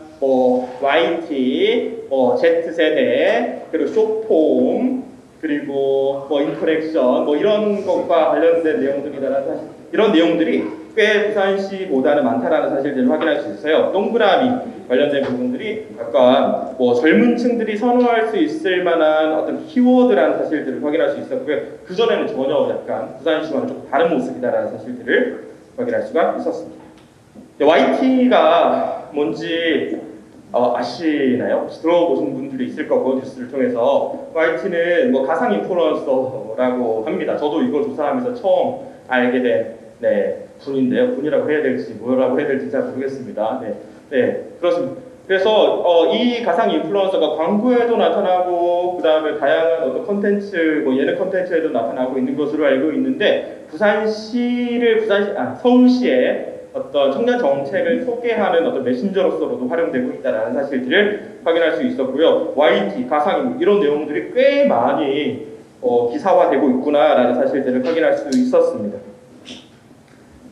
S8: YT, Z세대, 그리고 숏폼, 그리고 인터랙션, 이런 것과 관련된 내용들이라는 사실, 이런 내용들이 꽤 부산시보다는 많다라는 사실들을 확인할 수 있어요. 동그라미 관련된 부분들이 약간 젊은 층들이 선호할 수 있을 만한 어떤 키워드라는 사실들을 확인할 수 있었고요. 그전에는 전혀 약간 부산시와는 조금 다른 모습이다라는 사실들을 확인할 수가 있었습니다. YT가 뭔지 아시나요? 혹시 들어보신 분들이 있을 거고 뉴스를 통해서 YT는 가상 인플루언서라고 합니다. 저도 이거 조사하면서 처음 알게 된 분인데요. 분이라고 해야 될지 뭐라고 해야 될지 잘 모르겠습니다. 그렇습니다. 그래서 이 가상 인플루언서가 광고에도 나타나고 그다음에 다양한 어떤 콘텐츠, 예능 콘텐츠에도 나타나고 있는 것으로 알고 있는데 서울시의 어떤 청년 정책을 소개하는 어떤 메신저로서도 활용되고 있다는 사실들을 확인할 수 있었고요. YT, 가상 이런 내용들이 꽤 많이 기사화되고 있구나라는 사실들을 확인할 수 있었습니다.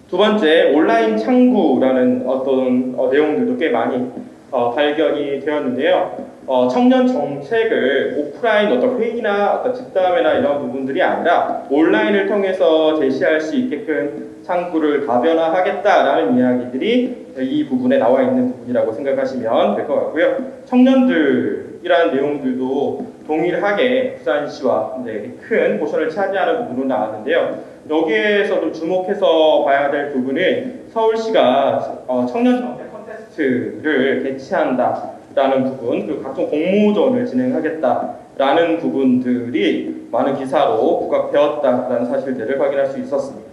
S8: 두 번째, 온라인 창구라는 어떤 내용들도 꽤 많이 발견이 되었는데요. 청년 정책을 오프라인 어떤 회의나 어떤 집담회나 이런 부분들이 아니라 온라인을 통해서 제시할 수 있게끔 창구를 다변화하겠다라는 이야기들이 이 부분에 나와 있는 부분이라고 생각하시면 될 것 같고요. 청년들이라는 내용들도 동일하게 부산시와 큰 포션을 차지하는 부분으로 나왔는데요. 여기에서도 주목해서 봐야 될 부분은 서울시가 청년 정책 콘테스트를 개최한다라는 부분, 그리고 각종 공모전을 진행하겠다라는 부분들이 많은 기사로 부각되었다라는 사실들을 확인할 수 있었습니다.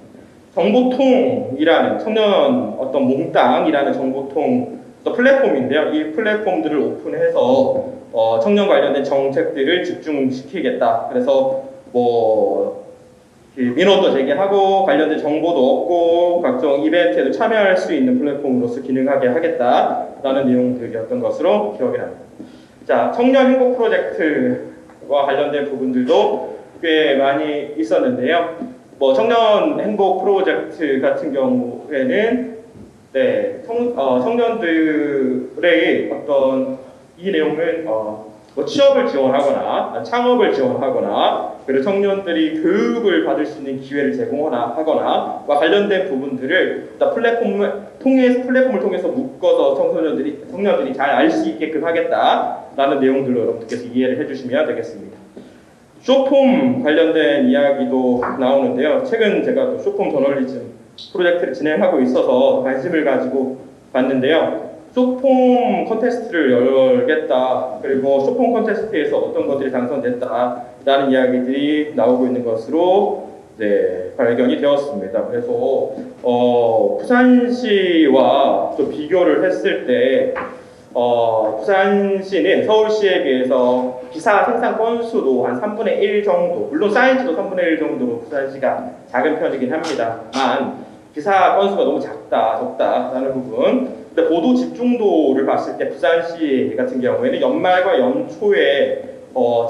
S8: 정보통이라는 청년 어떤 몽땅이라는 정보통 플랫폼인데요. 이 플랫폼들을 오픈해서 청년 관련된 정책들을 집중시키겠다. 그래서 민원도 제기하고 관련된 정보도 얻고 각종 이벤트에도 참여할 수 있는 플랫폼으로서 기능하게 하겠다라는 내용들이었던 것으로 기억이 납니다. 자, 청년 행복 프로젝트와 관련된 부분들도 꽤 많이 있었는데요. 청년 행복 프로젝트 같은 경우에는 청년들의 어떤 이 내용은 취업을 지원하거나 창업을 지원하거나 그리고 청년들이 교육을 받을 수 있는 기회를 제공하거나 관련된 부분들을 플랫폼을 통해서 묶어서 청년들이 잘 알 수 있게끔 하겠다라는 내용들로 여러분들께서 이해를 해주시면 되겠습니다. 쇼폼 관련된 이야기도 나오는데요. 최근 제가 또 쇼폼 저널리즘 프로젝트를 진행하고 있어서 관심을 가지고 봤는데요. 쇼폼 콘테스트를 열겠다. 그리고 쇼폼 콘테스트에서 어떤 것들이 당선됐다라는 이야기들이 나오고 있는 것으로 발견이 되었습니다. 그래서 부산시와 또 비교를 했을 때 부산시는 서울시에 비해서 기사 생산 건수도 한 3분의 1 정도, 물론 사이즈도 3분의 1 정도로 부산시가 작은 편이긴 합니다만 기사 건수가 너무 적다라는 부분. 근데 보도 집중도를 봤을 때 부산시 같은 경우에는 연말과 연초에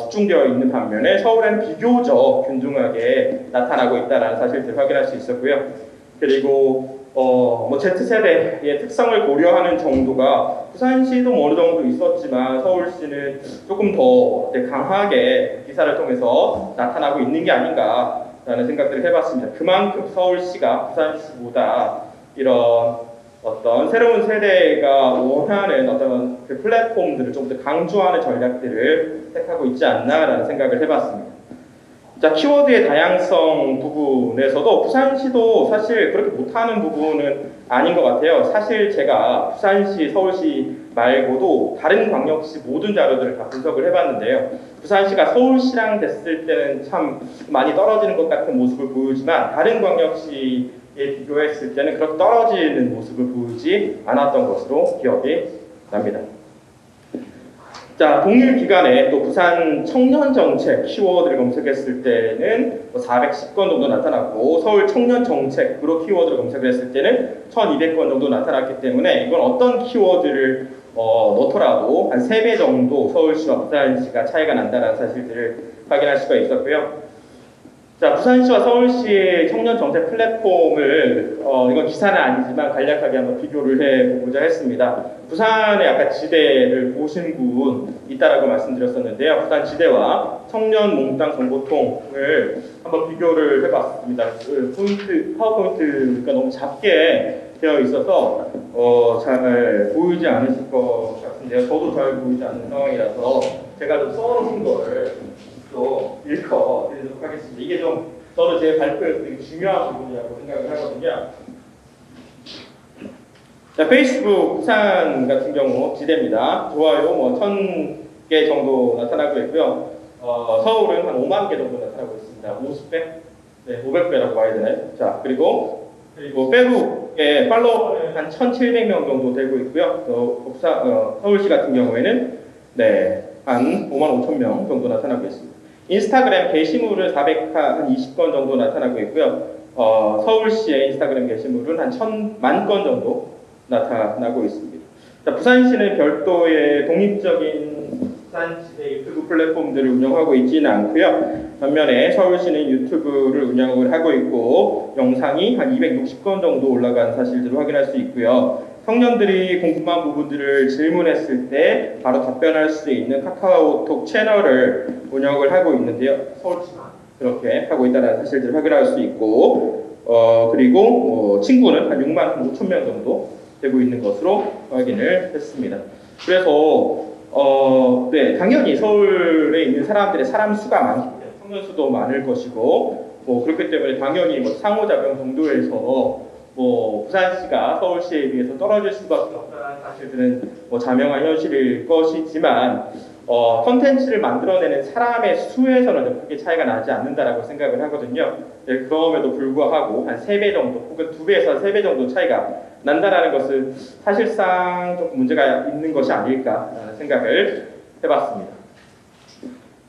S8: 집중되어 있는 반면에 서울에는 비교적 균등하게 나타나고 있다는 사실들을 확인할 수 있었고요. 그리고 Z세대의 특성을 고려하는 정도가 부산시도 어느 정도 있었지만 서울시는 조금 더 강하게 기사를 통해서 나타나고 있는 게 아닌가라는 생각들을 해봤습니다. 그만큼 서울시가 부산시보다 이런 어떤 새로운 세대가 원하는 어떤 그 플랫폼들을 좀 더 강조하는 전략들을 택하고 있지 않나라는 생각을 해봤습니다. 자, 키워드의 다양성 부분에서도 부산시도 사실 그렇게 못하는 부분은 아닌 것 같아요. 사실 제가 부산시, 서울시 말고도 다른 광역시 모든 자료들을 다 분석을 해봤는데요. 부산시가 서울시랑 됐을 때는 참 많이 떨어지는 것 같은 모습을 보이지만 다른 광역시에 비교했을 때는 그렇게 떨어지는 모습을 보이지 않았던 것으로 기억이 납니다. 자, 동일 기간에 또 부산 청년 정책 키워드를 검색했을 때는 410건 정도 나타났고 서울 청년 정책으로 키워드를 검색을 했을 때는 1200건 정도 나타났기 때문에 이건 어떤 키워드를 넣더라도 한 3배 정도 서울시와 부산시가 차이가 난다는 사실들을 확인할 수가 있었고요. 자, 부산시와 서울시의 청년 정책 플랫폼을 이건 기사는 아니지만 간략하게 한번 비교를 해보고자 했습니다. 부산의 아까 지대를 보신 분 있다라고 말씀드렸었는데요. 부산 지대와 청년 몽땅 정보통을 한번 비교를 해봤습니다. 파워포인트가 너무 작게 되어 있어서 잘 보이지 않으실 것 같은데요. 저도 잘 보이지 않는 상황이라서 제가 좀 써놓은 거를 또 읽어드리도록 하겠습니다. 이게 좀 저는 제 발표에서 되게 중요한 부분이라고 생각을 하거든요. 자, 페이스북 부산 같은 경우 지대입니다. 좋아요 1000개 정도 나타나고 있고요. 서울은 한 5만 개 정도 나타나고 있습니다. 50배? 네, 500배라고 봐야 되나요? 자, 그리고 페북에 팔로워는 한 1,700명 정도 되고 있고요. 서울시 같은 경우에는 한 5만 5천 명 정도 나타나고 있습니다. 인스타그램 게시물은 420건 정도 나타나고 있고요. 서울시의 인스타그램 게시물은 한 1,000만 건 정도 나타나고 있습니다. 자, 부산시는 별도의 독립적인 부산시의 유튜브 플랫폼들을 운영하고 있지는 않고요. 반면에 서울시는 유튜브를 운영을 하고 있고 영상이 한 260건 정도 올라간 사실들을 확인할 수 있고요. 청년들이 궁금한 부분들을 질문했을 때 바로 답변할 수 있는 카카오톡 채널을 운영을 하고 있는데요. 서울시만 그렇게 하고 있다는 사실들을 확인할 수 있고, 그리고 친구는 한 6만 5천 명 정도 되고 있는 것으로 확인을 했습니다. 그래서 네, 당연히 서울에 있는 사람들의 사람 수가 많기 때문에 청년 수도 많을 것이고, 그렇기 때문에 당연히 상호작용 정도에서 부산시가 서울시에 비해서 떨어질 수밖에 없다는 사실들은 자명한 현실일 것이지만, 컨텐츠를 만들어내는 사람의 수에서는 크게 차이가 나지 않는다라고 생각을 하거든요. 네, 그럼에도 불구하고 한 3배 정도 혹은 2배에서 3배 정도 차이가 난다라는 것은 사실상 조금 문제가 있는 것이 아닐까라는 생각을 해봤습니다.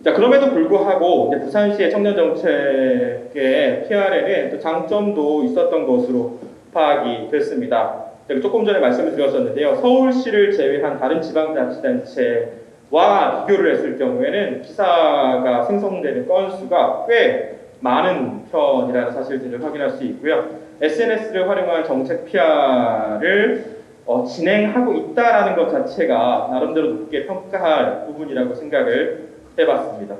S8: 자, 그럼에도 불구하고 이제 부산시의 청년정책의 PR에는 또 장점도 있었던 것으로 파악이 됐습니다. 제가 조금 전에 말씀을 드렸었는데요. 서울시를 제외한 다른 지방자치단체와 비교를 했을 경우에는 기사가 생성되는 건수가 꽤 많은 편이라는 사실들을 확인할 수 있고요. SNS를 활용한 정책 PR을 진행하고 있다는 것 자체가 나름대로 높게 평가할 부분이라고 생각을 해봤습니다.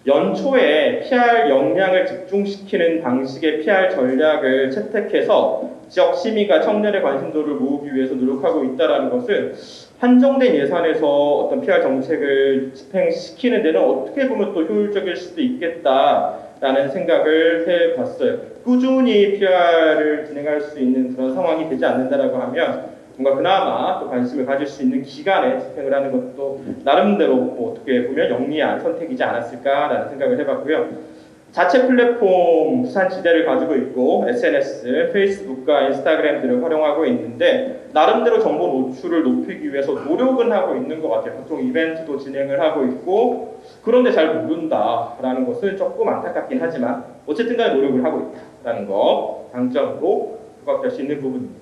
S8: 연초에 PR 역량을 집중시키는 방식의 PR 전략을 채택해서 지역 시민과 청년의 관심도를 모으기 위해서 노력하고 있다는 것은 한정된 예산에서 어떤 PR 정책을 집행시키는 데는 어떻게 보면 또 효율적일 수도 있겠다라는 생각을 해봤어요. 꾸준히 PR을 진행할 수 있는 그런 상황이 되지 않는다라고 하면 뭔가 그나마 또 관심을 가질 수 있는 기간에 집행을 하는 것도 나름대로 어떻게 보면 영리한 선택이지 않았을까라는 생각을 해봤고요. 자체 플랫폼 부산지대를 가지고 있고 SNS, 페이스북과 인스타그램 등을 활용하고 있는데 나름대로 정보 노출을 높이기 위해서 노력은 하고 있는 것 같아요. 보통 이벤트도 진행을 하고 있고 그런데 잘 모른다라는 것은 조금 안타깝긴 하지만 어쨌든 간에 노력을 하고 있다라는 거 장점으로 부각될 수 있는 부분입니다.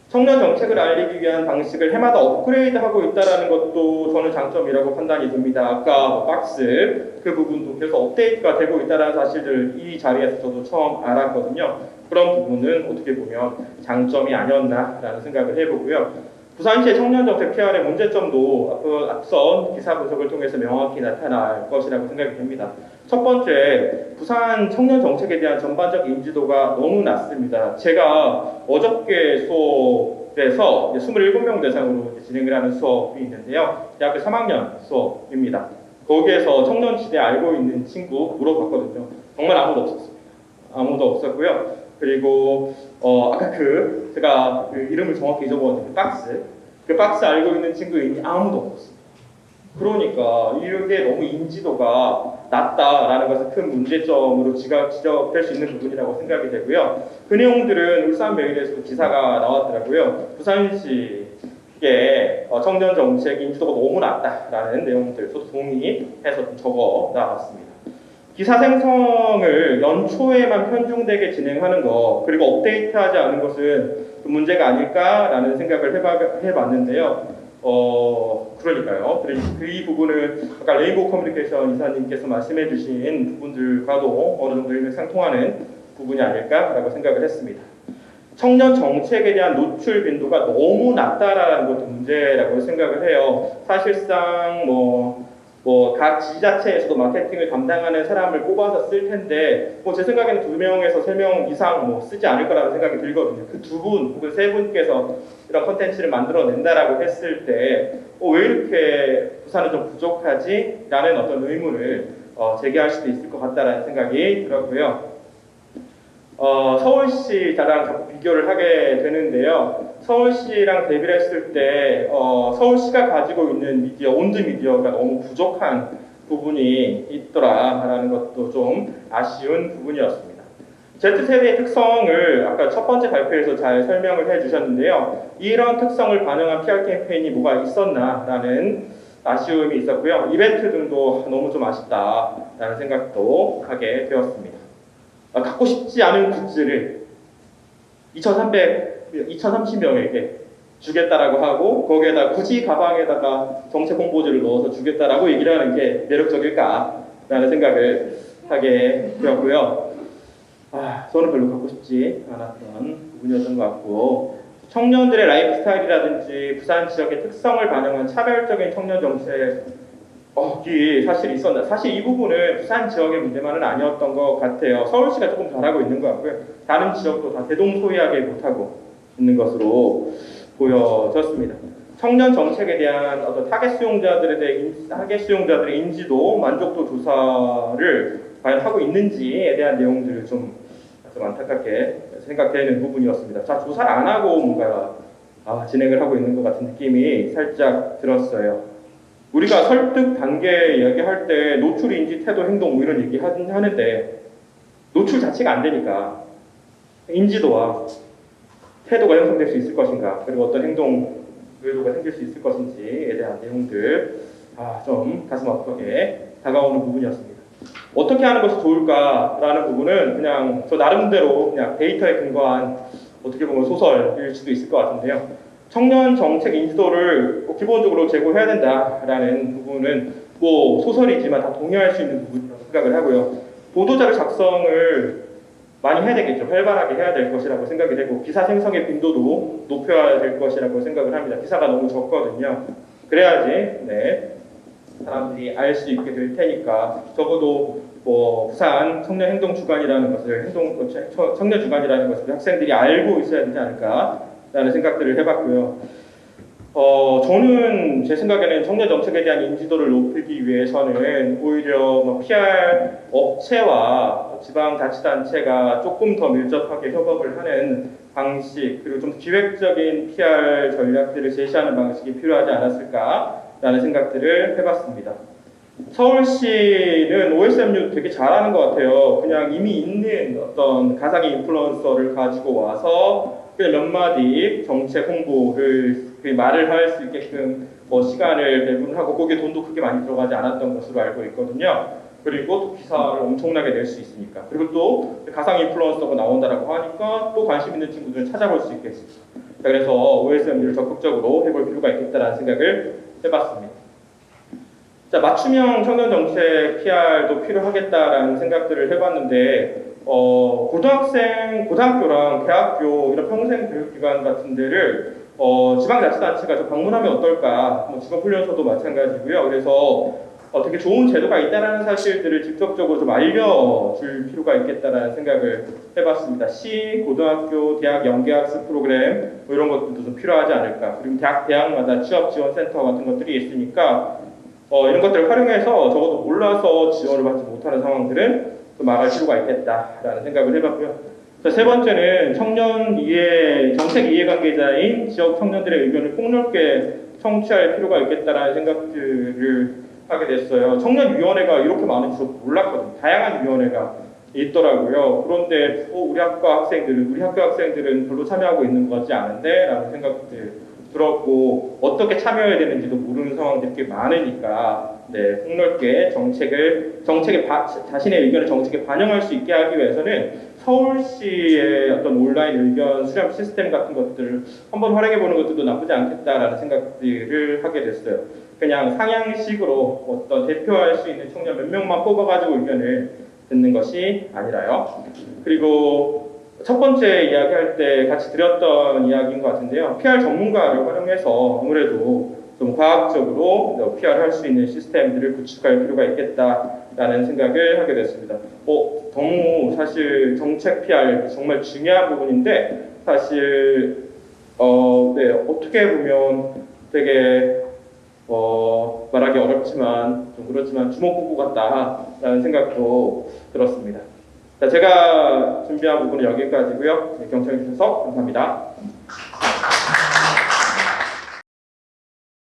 S8: 청년 정책을 알리기 위한 방식을 해마다 업그레이드하고 있다는 것도 저는 장점이라고 판단이 됩니다. 아까 박스 그 부분도 계속 업데이트가 되고 있다는 사실을 이 자리에서 저도 처음 알았거든요. 그런 부분은 어떻게 보면 장점이 아니었나라는 생각을 해보고요. 부산시의 청년정책 PR의 문제점도 앞선 기사 분석을 통해서 명확히 나타날 것이라고 생각이 됩니다. 첫 번째, 부산 청년정책에 대한 전반적 인지도가 너무 낮습니다. 제가 어저께 수업에서 27명 대상으로 진행을 하는 수업이 있는데요. 대학교 3학년 수업입니다. 거기에서 청년시대 알고 있는 친구 물어봤거든요. 정말 아무도 없었습니다. 아무도 없었고요. 그리고 아까 제가 이름을 정확히 잊어버렸는데 그 박스 알고 있는 친구인이 아무도 없었습니다. 그러니까 이게 너무 인지도가 낮다라는 것은 큰 문제점으로 지적될 수 있는 부분이라고 생각이 되고요. 그 내용들은 울산메일에서도 기사가 나왔더라고요. 부산시의 청년 정책 인지도가 너무 낮다라는 내용들 저도 동의해서 좀 적어 나왔습니다. 기사 생성을 연초에만 편중되게 진행하는 것 그리고 업데이트하지 않은 것은 좀 문제가 아닐까라는 생각을 해봤는데요. 그러니까요. 이 부분을 아까 레인보우 커뮤니케이션 이사님께서 말씀해주신 부분들과도 어느 정도 일맥상통하는 부분이 아닐까라고 생각을 했습니다. 청년 정책에 대한 노출 빈도가 너무 낮다라는 것도 문제라고 생각을 해요. 사실상 각 지자체에서도 마케팅을 담당하는 사람을 뽑아서 쓸 텐데 제 생각에는 2명에서 3명 이상 쓰지 않을 거라는 생각이 들거든요. 그 2분 혹은 3분께서 이런 콘텐츠를 만들어낸다라고 했을 때 왜 이렇게 부산은 좀 부족하지? 라는 어떤 의문을 제기할 수도 있을 것 같다라는 생각이 들었고요. 서울시랑 자꾸 비교를 하게 되는데요. 서울시랑 대비를 했을 때 서울시가 가지고 있는 미디어, 온드 미디어가 너무 부족한 부분이 있더라라는 것도 좀 아쉬운 부분이었습니다. Z세대의 특성을 아까 첫 번째 발표에서 잘 설명을 해주셨는데요. 이런 특성을 반영한 PR 캠페인이 뭐가 있었나라는 아쉬움이 있었고요. 이벤트 등도 너무 좀 아쉽다라는 생각도 하게 되었습니다. 갖고 싶지 않은 굿즈를 2,030명에게 주겠다라고 하고 거기에다 굳이 가방에다가 정책 홍보지를 넣어서 주겠다라고 얘기를 하는 게 매력적일까라는 생각을 하게 되었고요. 저는 별로 갖고 싶지 않았던 부분이었던 것 같고 청년들의 라이프 스타일이라든지 부산 지역의 특성을 반영한 차별적인 청년 정책이 사실 있었나. 사실 이 부분은 부산 지역의 문제만은 아니었던 것 같아요. 서울시가 조금 잘하고 있는 것 같고요. 다른 지역도 다 대동소이하게 못하고 있는 것으로 보여졌습니다. 청년 정책에 대한 어떤 타겟 수용자들의 인지도, 만족도 조사를 과연 하고 있는지에 대한 내용들을 좀 안타깝게 생각되는 부분이었습니다. 자, 조사를 안 하고 뭔가 진행을 하고 있는 것 같은 느낌이 살짝 들었어요. 우리가 설득 단계 이야기할 때 노출, 인지, 태도, 행동 뭐 이런 얘기 하는데 노출 자체가 안 되니까 인지도와 태도가 형성될 수 있을 것인가, 그리고 어떤 행동 의도가 생길 수 있을 것인지에 대한 내용들 좀 가슴 아프게 다가오는 부분이었습니다. 어떻게 하는 것이 좋을까라는 부분은 그냥 저 나름대로 그냥 데이터에 근거한 어떻게 보면 소설일 수도 있을 것 같은데요. 청년 정책 인지도를 기본적으로 제고해야 된다라는 부분은 뭐 소설이지만 다 동의할 수 있는 부분이라고 생각을 하고요. 보도자료 작성을 많이 해야 되겠죠. 활발하게 해야 될 것이라고 생각이 되고, 기사 생성의 빈도도 높여야 될 것이라고 생각을 합니다. 기사가 너무 적거든요. 그래야지 사람들이 알 수 있게 될 테니까, 적어도 뭐 부산 청년 행동 주간이라는 것을 청년 주간이라는 것을 학생들이 알고 있어야 되지 않을까라는 생각들을 해봤고요. 저는 제 생각에는 청년 정책에 대한 인지도를 높이기 위해서는 오히려 PR 업체와 지방자치단체가 조금 더 밀접하게 협업을 하는 방식, 그리고 좀 기획적인 PR 전략들을 제시하는 방식이 필요하지 않았을까라는 생각들을 해봤습니다. 서울시는 OSMU 되게 잘하는 것 같아요. 그냥 이미 있는 어떤 가상의 인플루언서를 가지고 와서 그냥 몇 마디 정책 홍보를 말을 할 수 있게끔 시간을 배분하고, 거기에 돈도 그렇게 많이 들어가지 않았던 것으로 알고 있거든요. 그리고 또 기사를 엄청나게 낼 수 있으니까, 그리고 또 가상 인플루언서가 나온다라고 하니까 또 관심 있는 친구들은 찾아볼 수 있겠습니다. 그래서 OSMU를 적극적으로 해볼 필요가 있겠다라는 생각을 해봤습니다. 자, 맞춤형 청년 정책 PR도 필요하겠다라는 생각들을 해봤는데, 고등학교랑 대학교 이런 평생교육기관 같은 데를 지방자치단체가 좀 방문하면 어떨까? 직업훈련소도 마찬가지고요. 그래서 되게 좋은 제도가 있다는 사실들을 직접적으로 좀 알려줄 필요가 있겠다라는 생각을 해봤습니다. 시, 고등학교, 대학 연계학습 프로그램 이런 것들도 좀 필요하지 않을까. 그리고 대학마다 취업지원센터 같은 것들이 있으니까 이런 것들을 활용해서 적어도 몰라서 지원을 받지 못하는 상황들은 좀 막을 필요가 있겠다라는 생각을 해봤고요. 세 번째는 정책 이해관계자인 지역 청년들의 의견을 폭넓게 청취할 필요가 있겠다라는 생각들을 하게 됐어요. 청년위원회가 이렇게 많은 줄 몰랐거든요. 다양한 위원회가 있더라고요. 그런데 우리 학교 학생들은 별로 참여하고 있는 것 같지 않은데 라는 생각들 들었고, 어떻게 참여해야 되는지도 모르는 상황들이 꽤 많으니까 폭넓게 자신의 의견을 정책에 반영할 수 있게 하기 위해서는 서울시의 어떤 온라인 의견 수렴 시스템 같은 것들을 한번 활용해보는 것도 나쁘지 않겠다라는 생각들을 하게 됐어요. 그냥 상향식으로 어떤 대표할 수 있는 청년 몇 명만 뽑아가지고 의견을 듣는 것이 아니라요. 그리고 첫 번째 이야기할 때 같이 드렸던 이야기인 것 같은데요. PR 전문가를 활용해서 아무래도 좀 과학적으로 PR을 할 수 있는 시스템들을 구축할 필요가 있겠다라는 생각을 하게 됐습니다. 너무 사실 정책 PR 정말 중요한 부분인데, 사실 어떻게 보면 되게 말하기 어렵지만 좀 그렇지만 주먹구구 같다라는 생각도 들었습니다. 자, 제가 준비한 부분은 여기까지고요. 경청해 주셔서 감사합니다.